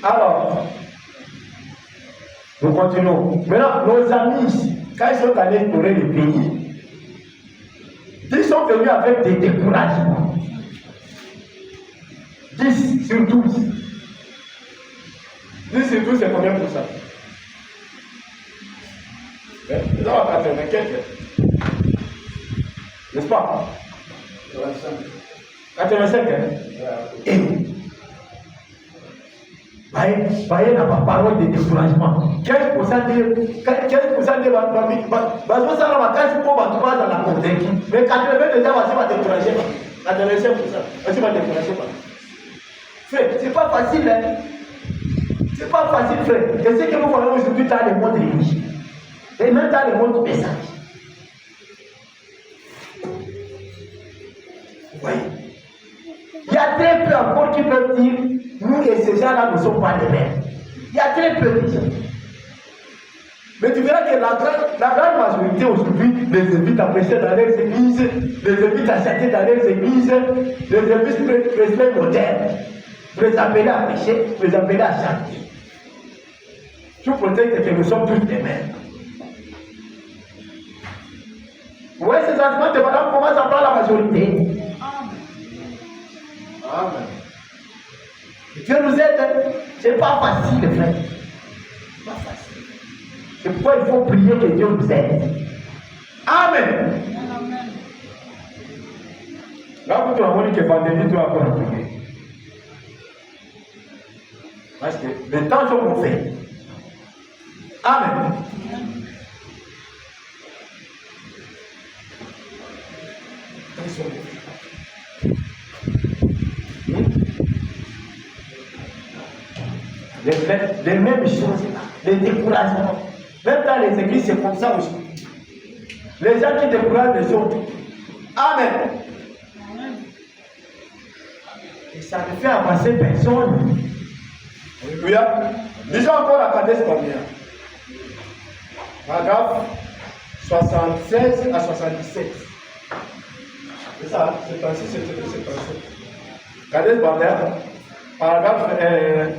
Alors, nous continuons. Maintenant, nos amis, quand ils sont allés explorer le pays, ils sont venus avec des découragements. 10 sur 12. 10 sur 12, c'est combien pour ça? Ils ont 84. N'est-ce pas? 85. Et voyez la parole de découragement. 15% de la convaincue. Mais 80 déjà, va décourager. 85%. Va décourager. Frère, c'est pas facile. Hein? C'est pas facile, frère. Et ce que nous voyons aujourd'hui dans le monde religieux. Et même dans le monde message. Vous voyez? Il y a très peu encore qui peuvent dire, nous et ces gens-là ne sommes pas les mêmes. Il y a très peu de gens. Mais tu verras que la grande majorité aujourd'hui les invite à prêcher dans les églises, les invite à chanter dans les églises, les invite à prêcher modernes. Vous les appelez à prêcher, vous les appelez à chanter. Je protège que nous sommes tous les mêmes. Vous voyez ces sentiments de madame commencent à prendre la majorité. Amen. Dieu nous aide. C'est pas facile, frère. C'est pas facile. C'est pourquoi il faut prier que Dieu nous aide. Amen. Là, vous avez dit que vendredi, tu vas encore prier. Parce que les temps sont mauvais. Amen. Les mêmes choses, les découragements. Même dans les églises, c'est comme ça aussi. Les gens qui découragent les autres. Amen. Et ça ne fait avancer personne. Alléluia. Disons encore la cadence combien? Paragraphe 76 à 77. C'est ça, c'est 36, c'est 37. Cadence bandaire. Paragraphe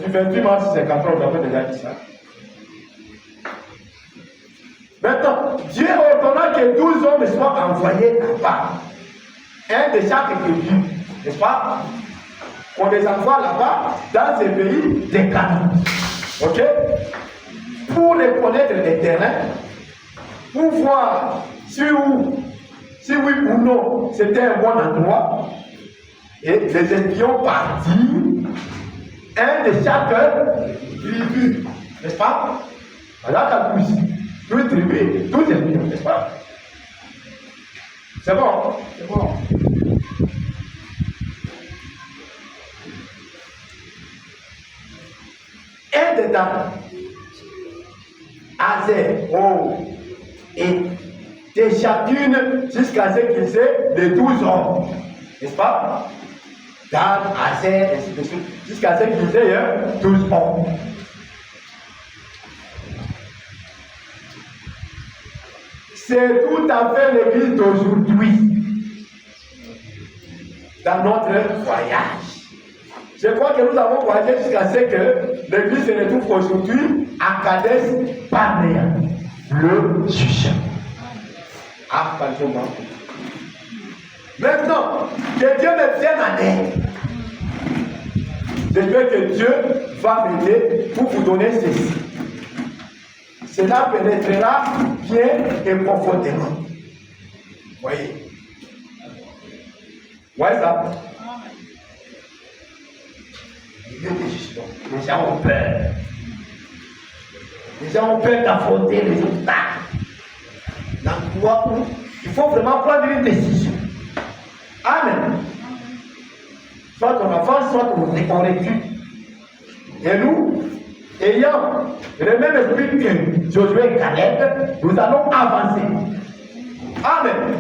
du 28 mars 54, on avait déjà dit ça. Maintenant, Dieu ordonna que 12 hommes soient envoyés là-bas. Un de chaque pays, n'est-ce pas? On les envoie là-bas, dans ces pays des Canaan. Ok? Pour les connaître les terrains, pour voir si oui ou non c'était un bon endroit. Et les espions partis, un de chaque tribu, n'est-ce pas? Voilà la deux tribus, 12 espions, n'est-ce pas? C'est bon, c'est bon. Un des temps. Azer, oh, et de chacune jusqu'à ce qu'ils aient les 12 hommes. N'est-ce pas? Dan, Azer, ainsi de suite, jusqu'à ce qu'ils aient 12 hommes. C'est tout à fait l'église d'aujourd'hui. Dans notre voyage. Je crois que nous avons voyagé jusqu'à ce que l'église se retrouve aujourd'hui à Kadesh Barnea, le juge. Ah, pardon. Maintenant, que Dieu me vienne en aide. Je veux que Dieu va m'aider pour vous donner ceci. Cela pénétrera bien et profondément. Voyez. Voyez ça? Les gens ont peur. Les gens ont peur d'affronter les obstacles. Dans quoi il faut vraiment prendre une décision. Amen. Soit on avance, soit on recule. Et nous, ayant le même esprit que Josué et Caleb, nous allons avancer. Amen.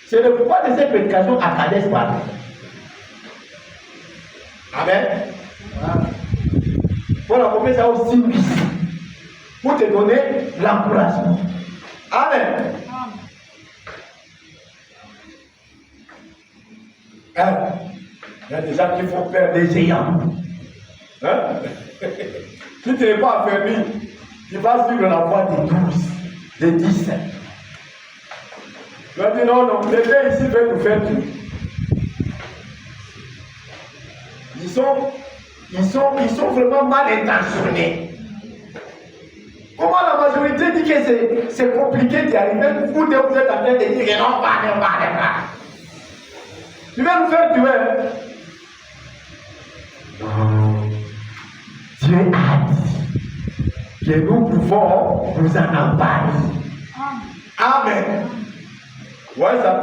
C'est le pourquoi de cette prédication à Kadesh Barnea. Amen. Pour la promesse ça aussi ici. Pour te donner l'encouragement. Amen. Hein? Il y a des gens qui font peur des géants. Hein? Si tu n'es pas affermi, tu vas suivre la voie des 12, des 10. Tu vas dire non, non, les gars ici veulent nous faire tout. Ils sont vraiment mal intentionnés. Comment la majorité dit que c'est compliqué d'y arriver, vous êtes en train de dire non, pas. Tu vas nous faire tuer. Dieu a dit que nous pouvons nous en emparer. Amen. Ouais, ça.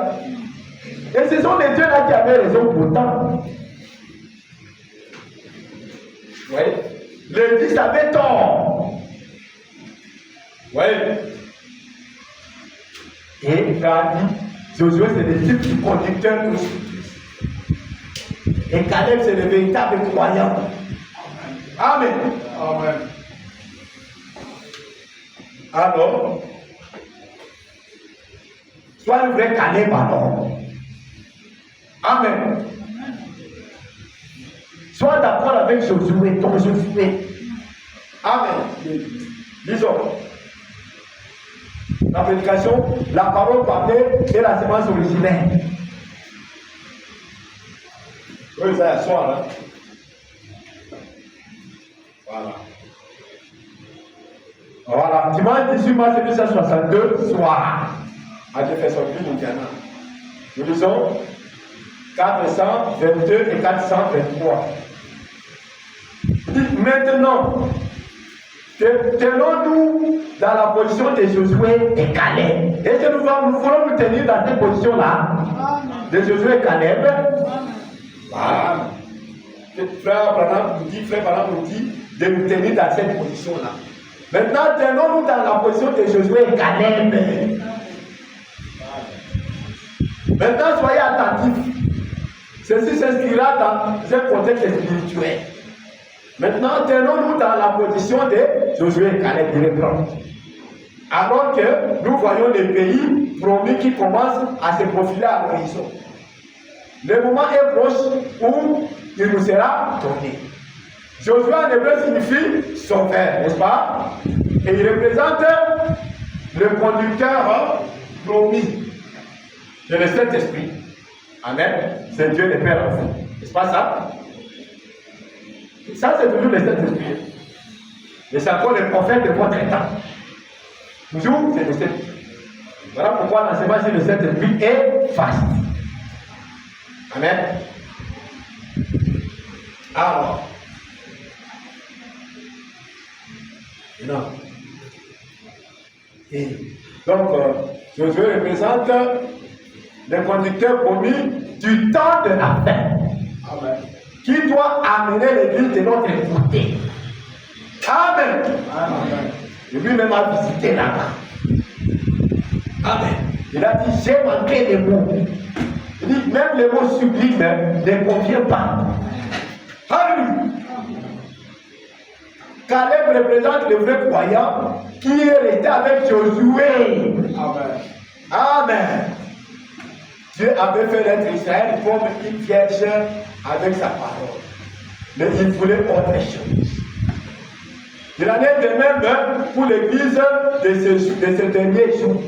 Et ce sont les dieux là qui avaient raison pourtant. Oui. Les 10 avaient tort. Oui. Et quand dit, Josué c'est le type du conducteur de et Caleb c'est le véritable croyant. Amen. Amen. Alors, sois le vrai Caleb alors. Amen. Sois d'accord avec Josué, ton Josué. Amen. Disons. La prédication, la parole parlée et la semence originaire. Oui, ça y est, soir, là. Voilà. Voilà. Dimanche 18 mars 1962, soir. À Jeffersonville, Indiana. Nous disons 422 et 423. Maintenant, tenons-nous dans la position de Josué et Caleb. Et que nous voulons nous tenir dans cette position-là, de Josué et Caleb. Voilà. Frère Branham nous dit de nous tenir dans cette position-là. Maintenant, tenons-nous dans la position de Josué et Caleb. Maintenant, soyez attentifs. Ceci s'inscrira dans un contexte spirituel. Maintenant, tenons-nous dans la position de Josué et Caleb de reprendre. Alors que nous voyons les pays promis qui commencent à se profiler à l'horizon. Le moment est proche où il nous sera donné. Josué en hébreu signifie sauveur, n'est-ce pas? Et il représente le conducteur promis de le Saint-Esprit. Amen. C'est Dieu le Père enfant. N'est-ce pas ça? Ça, c'est toujours le Saint-Esprit. Mais c'est encore le prophète de votre temps. Toujours, c'est le Saint-Esprit. Voilà pourquoi l'enseignement sur le Saint-Esprit est vaste. Amen. Alors, non. Et donc, Josué représente le conducteur promis du temps de la fin. Amen. Qui doit amener l'église de notre côté. Amen. Amen. Et lui-même a visité là-bas. Amen. Il a dit, j'ai manqué les mots. Il dit, même les mots sublimes ne conviennent pas. Alléluia. Caleb représente le vrai croyant qui est resté avec Josué. Amen. Amen. Dieu avait fait naître Israël comme une vierge avec sa parole. Mais il voulait autre chose. Il en est de même pour l'église de ce dernier jour.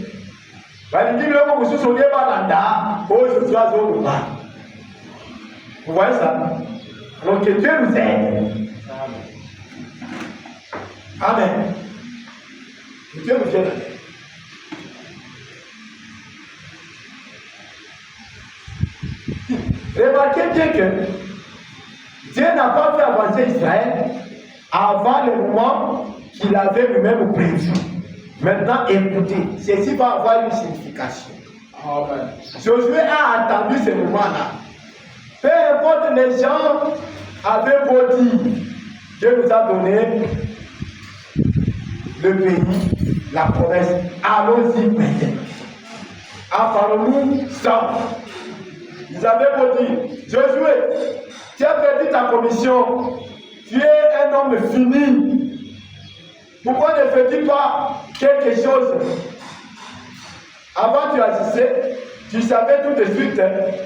Vous voyez ça? Alors que Dieu nous aide. Amen. Que Dieu nous aide. Remarquez bien que Dieu n'a pas fait avancer Israël avant le moment qu'il avait lui-même prévu. Maintenant, écoutez, ceci va avoir une signification. Amen. Josué a attendu ce moment-là. Peu importe les gens avaient beau dire, Dieu nous a donné le pays, la promesse. Allons-y maintenant. Emparons-nous sans. Ils avaient beau dire, Josué, tu as perdu ta commission. Tu es un homme fini. Pourquoi ne fais-tu pas quelque chose? Avant tu agissais, tu savais tout de suite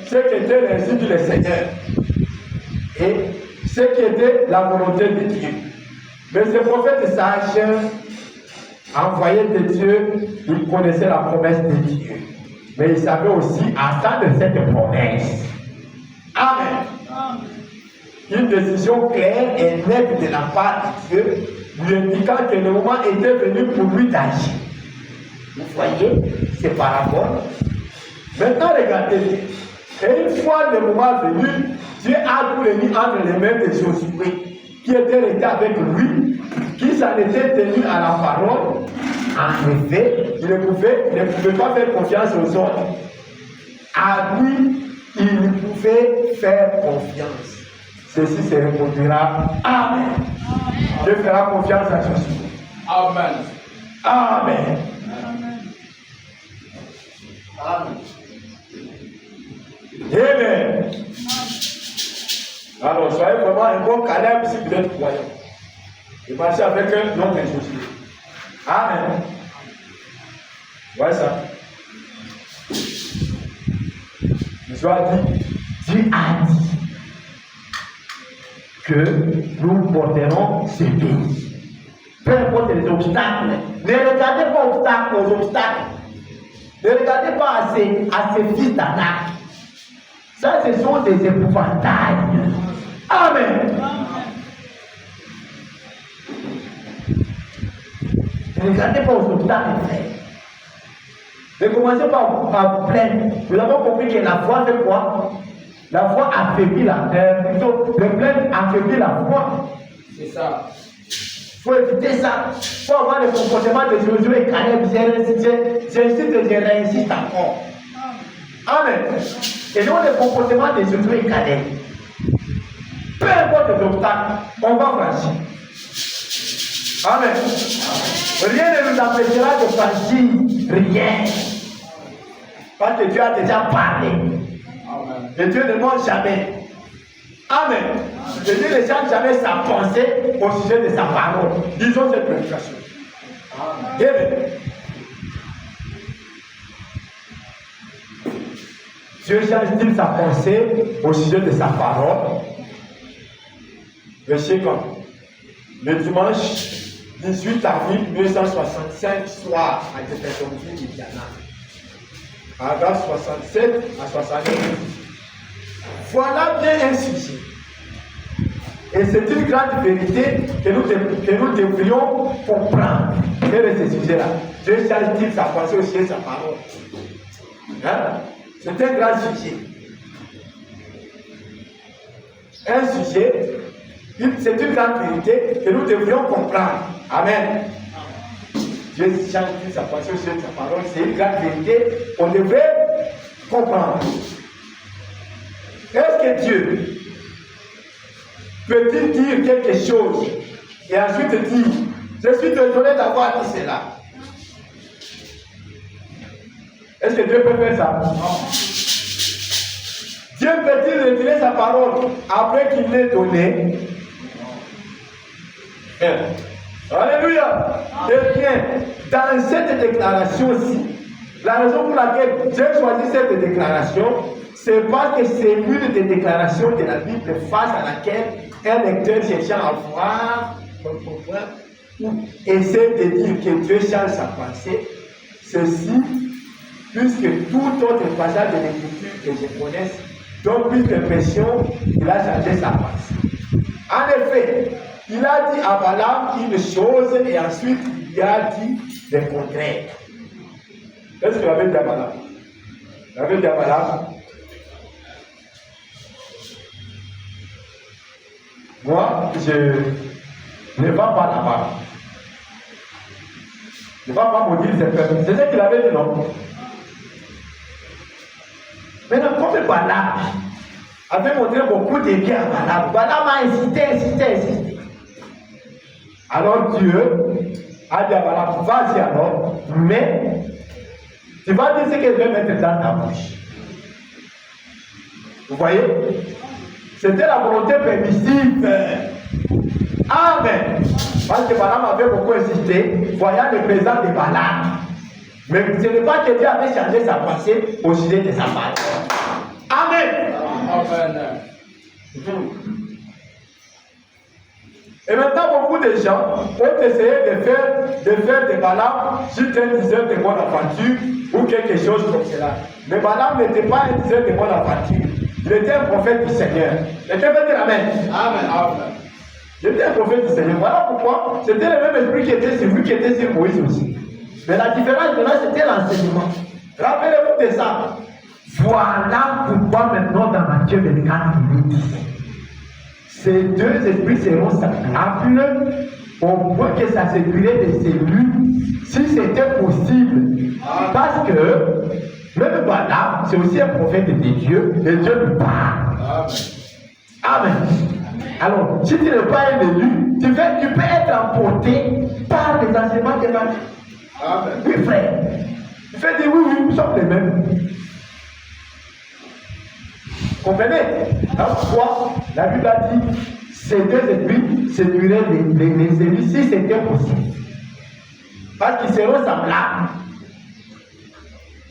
ce qu'était l'insulte du Seigneur et ce qui était la volonté de Dieu. Mais ce prophète sage, envoyé de Dieu, il connaissait la promesse de Dieu. Mais il savait aussi attendre cette promesse. Amen. Une décision claire et nette de la part de Dieu, lui indiquant que le moment était venu pour lui d'agir. Vous voyez, c'est par rapport. Maintenant, regardez. Et une fois le moment venu, Dieu a tout mis entre les mains de Josué, qui était resté avec lui, qui s'en était tenu à la parole. En effet, il ne pouvait pas faire confiance aux autres. À lui, il pouvait faire confiance. Ceci se reproduira. Amen. Dieu fera confiance à Jésus. Amen. Amen. Amen. Amen. Alors, soyez vraiment un bon Caleb si vous êtes croyant. Et marchez avec un autre Jésus. Amen. Voilà ça. Jésus a dit, Dieu a dit que nous porterons ce pays. Peu importe les obstacles. Ne regardez pas aux obstacles. Ne regardez pas à ces fils d'Anak. Ça, ce sont des épouvantails. Amen. Ne regardez pas aux obstacles, frère. Ne commencez pas à vous plaindre. Nous avons compris que la foi fait quoi? La foi affaiblit la terre. Plutôt, le plaindre affaiblit la foi. C'est ça. Il faut éviter ça. Il faut avoir le comportement de Josué et Caleb. J'insiste encore. Amen. Et non le comportement de Josué et Caleb. Peu importe les obstacles, on va franchir. Amen. Rien ne nous empêchera de franchir. Rien. Parce que Dieu a déjà parlé. Amen. Et Dieu ne ment jamais. Amen. Et Dieu ne change jamais sa pensée au sujet de sa parole. Disons cette prédication. Amen. Dieu change-t-il sa pensée au sujet de sa parole? Verset quand? Le dimanche 18 avril 1965 soir à Jeffersonville, Indiana. Paragraphe 67 à 69. Voilà bien un sujet. Et c'est une grande vérité que nous devrions comprendre. Quel est ce sujet-là? Dieu change-t-il sa pensée au sujet de sa parole? Hein? C'est un grand sujet. Un sujet, c'est une grande vérité que nous devrions comprendre. Amen. Dieu change-t-il sa pensée au sujet de sa parole? C'est une grande vérité qu'on devrait comprendre. Est-ce que Dieu peut-il dire quelque chose Et ensuite dire, je suis désolé d'avoir dit cela. Est-ce que Dieu peut faire ça? Non. Dieu peut-il retirer sa parole après qu'il l'ait donnée? Alléluia. Eh bien, dans cette déclaration-ci, la raison pour laquelle j'ai choisi cette déclaration, c'est parce que c'est l'une des déclarations de la Bible face à laquelle un lecteur cherchant à voir essaie de dire que Dieu change sa pensée. Ceci, puisque tout autre passage de l'Écriture que je connaisse donne plus d'impression qu'il a changé sa pensée. En effet, il a dit à Balaam une chose et ensuite il a dit le contraire. Qu'est-ce qu'il avait dit à Balaam? Il avait dit à Balaam, moi, je ne vais pas là-bas. Je ne vais pas maudire cette personne. C'est ce qu'il avait dit, non? Maintenant, comme Balaam avait montré beaucoup de bien à Balaam a insisté. Alors Dieu a dit à Balaam, vas-y alors, mais tu vas dire ce que je vais mettre dans ta bouche. Vous voyez? C'était la volonté permissive. Amen. Parce que Balaam avait beaucoup insisté, voyant le présent de Balaam. Mais ce n'est pas que Dieu avait changé sa pensée au sujet de sa parole. Amen. Amen. Et maintenant, beaucoup de gens ont essayé de faire de Balaam juste un diseur de bonne aventure ou quelque chose comme cela. Mais Balaam n'était pas un diseur de bonne aventure. Il était un prophète du Seigneur. Quelqu'un peut dire Amen. Amen. Amen. Il était un prophète du Seigneur. Voilà pourquoi c'était le même esprit qui était sur lui, qui était sur Moïse aussi. Mais la différence maintenant, c'était l'enseignement. Rappelez-vous de ça. Voilà pourquoi maintenant dans Matthieu 24, il dit ces deux esprits seront semblables au point que ça séduirait des cellules si c'était possible. Parce que même Balaam, c'est aussi un prophète de Dieu et Dieu lui parle. Amen. Alors, si tu n'es pas un élu, tu peux être emporté par les enseignements de Matthieu. Oui, frère. Tu fais dire oui, nous sommes les mêmes. Comprenez? Pourquoi la Bible a dit ces deux esprits séduiraient les élus si c'était possible. Parce qu'ils seront semblables.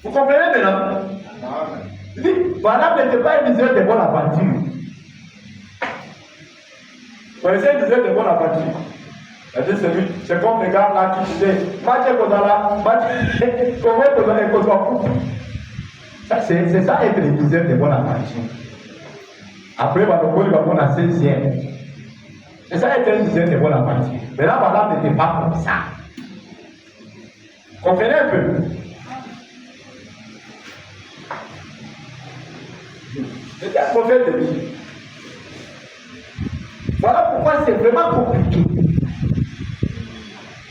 Vous comprenez maintenant? Il dit, Balaam n'était pas un diseur de bonne aventure. Vous connaissez un diseur de bonne aventure? C'est comme les gars là qui disaient Mathieu Kozala, comment Kozala et Kozala. C'est ça être le diseur de bonne aventure. Après, il va prendre la 16e. C'est ça être un diseur de bonne aventure. Mais là, Balaam n'était pas comme ça. Comprenez un peu? C'était un prophète de Dieu. Voilà pourquoi c'est vraiment compliqué.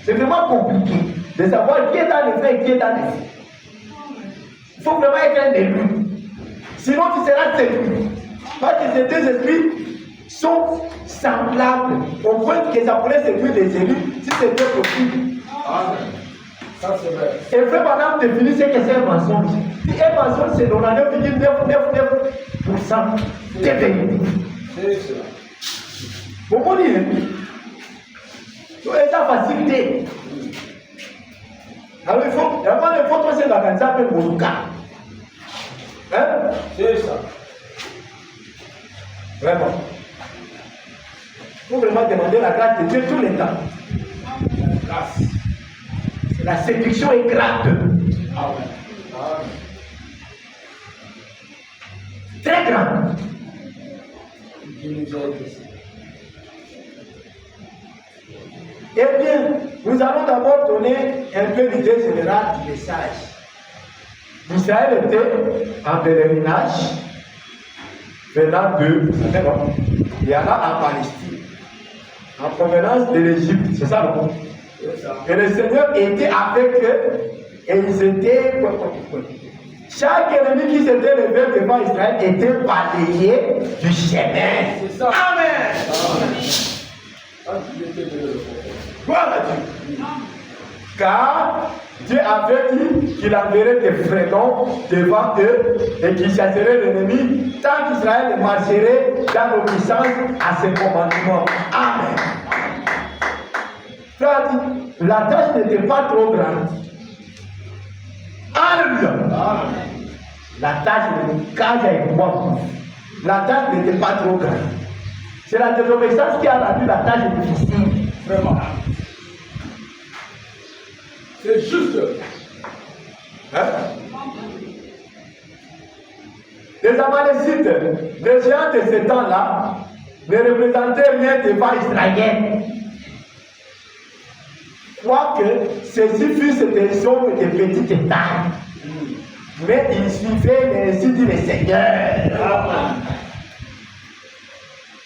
C'est vraiment compliqué de savoir qui est dans les faits et qui est dans les faits. Il faut vraiment être un élu. Sinon, tu seras séduit. Parce que ces deux esprits sont semblables. Au point que ça pourrait séduire les élus si c'était possible. Amen. Ça, c'est vrai. Et frère Balaam définit ce que c'est un mensonge. Un mensonge, c'est 99,99% de vérité. C'est ça. Vous comprenez? C'est la facilité. Alors il faut trouver la candidature même pour le cas. Hein? C'est ça. Vraiment. Il faut vraiment demander la grâce de Dieu tout le temps. La grâce. La séduction est grande. Amen. Très grande. Eh bien, nous allons d'abord donner un peu l'idée générale du message. Israël était en pèlerinage venant de Yana en Palestine, en provenance de l'Égypte. C'est ça le mot. Et le Seigneur était avec eux et ils étaient. Chaque ennemi qui s'était levé devant Israël était balayé du chemin. Amen. Gloire à Dieu. Car Dieu avait dit qu'il enverrait des frelons devant eux et qu'ils chasseraient l'ennemi tant qu'Israël marcherait dans l'obéissance à ses commandements. Amen. Frère dit, la tâche n'était pas trop grande. Alléluia. Amen. La tâche la tâche n'était pas trop grande. C'est la désobéissance qui a rendu la tâche difficile. Vraiment. C'est juste. Hein? Les Amalécites, les géants de ce temps-là, ne représentaient rien devant Israël. Quoique ceux-ci fussent des hommes de petite taille. Mais ils suivaient ainsi dit le Seigneur.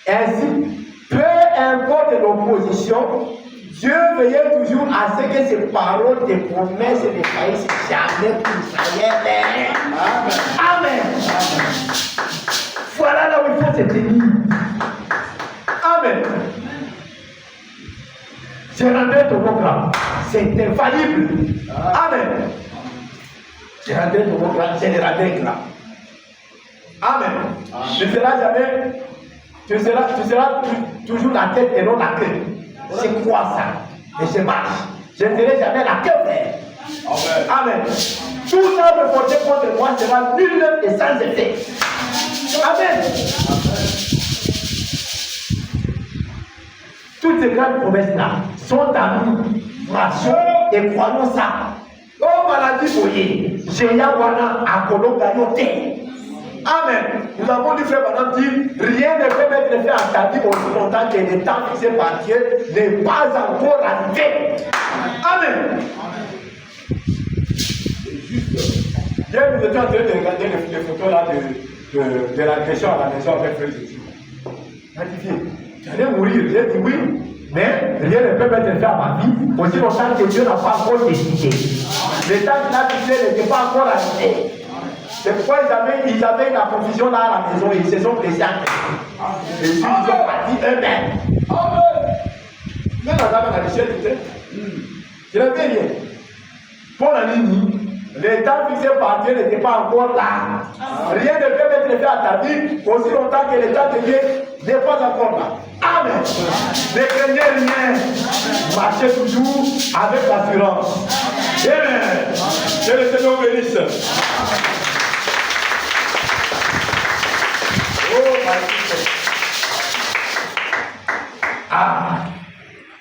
Ainsi, peu importe l'opposition, Dieu veillait toujours à ce que ses paroles de promesses ne faillissent jamais pour Israël. Amen. Amen. Voilà là où il faut se tenir. Amen. Je rendrai ton programme. C'est infaillible. Amen. Je rendrai ton programme. Je le rendrai grand. Amen. Tu seras toujours la tête et non la queue. Je crois ça. Et je marche. Je ne serai jamais la queue, frère. Amen. Tout ça me porter contre moi sera nul et sans effet. Amen. Toutes ces grandes promesses-là sont à nous. Marchons et croyons ça. Oh, maladie, voyez. Géant, voilà, à Colomba, Amen. Nous avons dit, frère Madame, dit, rien ne peut être fait en ta vie aussi longtemps que le temps fixé par Dieu n'est pas encore arrivé. Amen. Hier, nous étions en train de regarder les photos là de l'agression à la maison avec Frère Jésus. Tu allais mourir. J'ai dit oui, mais rien ne peut être fait à ma vie aussi longtemps que Dieu n'a pas encore décidé. Le temps qu'il a fixé n'était pas encore arrivé. C'est pourquoi ils avaient la confusion là à la maison et ils se sont blessés à terre. Et ils sont partis eux-mêmes. Même la dame à l'échelle du tête. Je n'avais rien. Pour la ligne, le temps fixé par Dieu n'était pas encore là. Rien ne peut être fait à ta vie aussi longtemps que le temps de Dieu n'est pas encore là. Amen. Ne craignez rien. Marchez toujours avec l'assurance. Amen. Que le Seigneur bénisse. Oh, my God.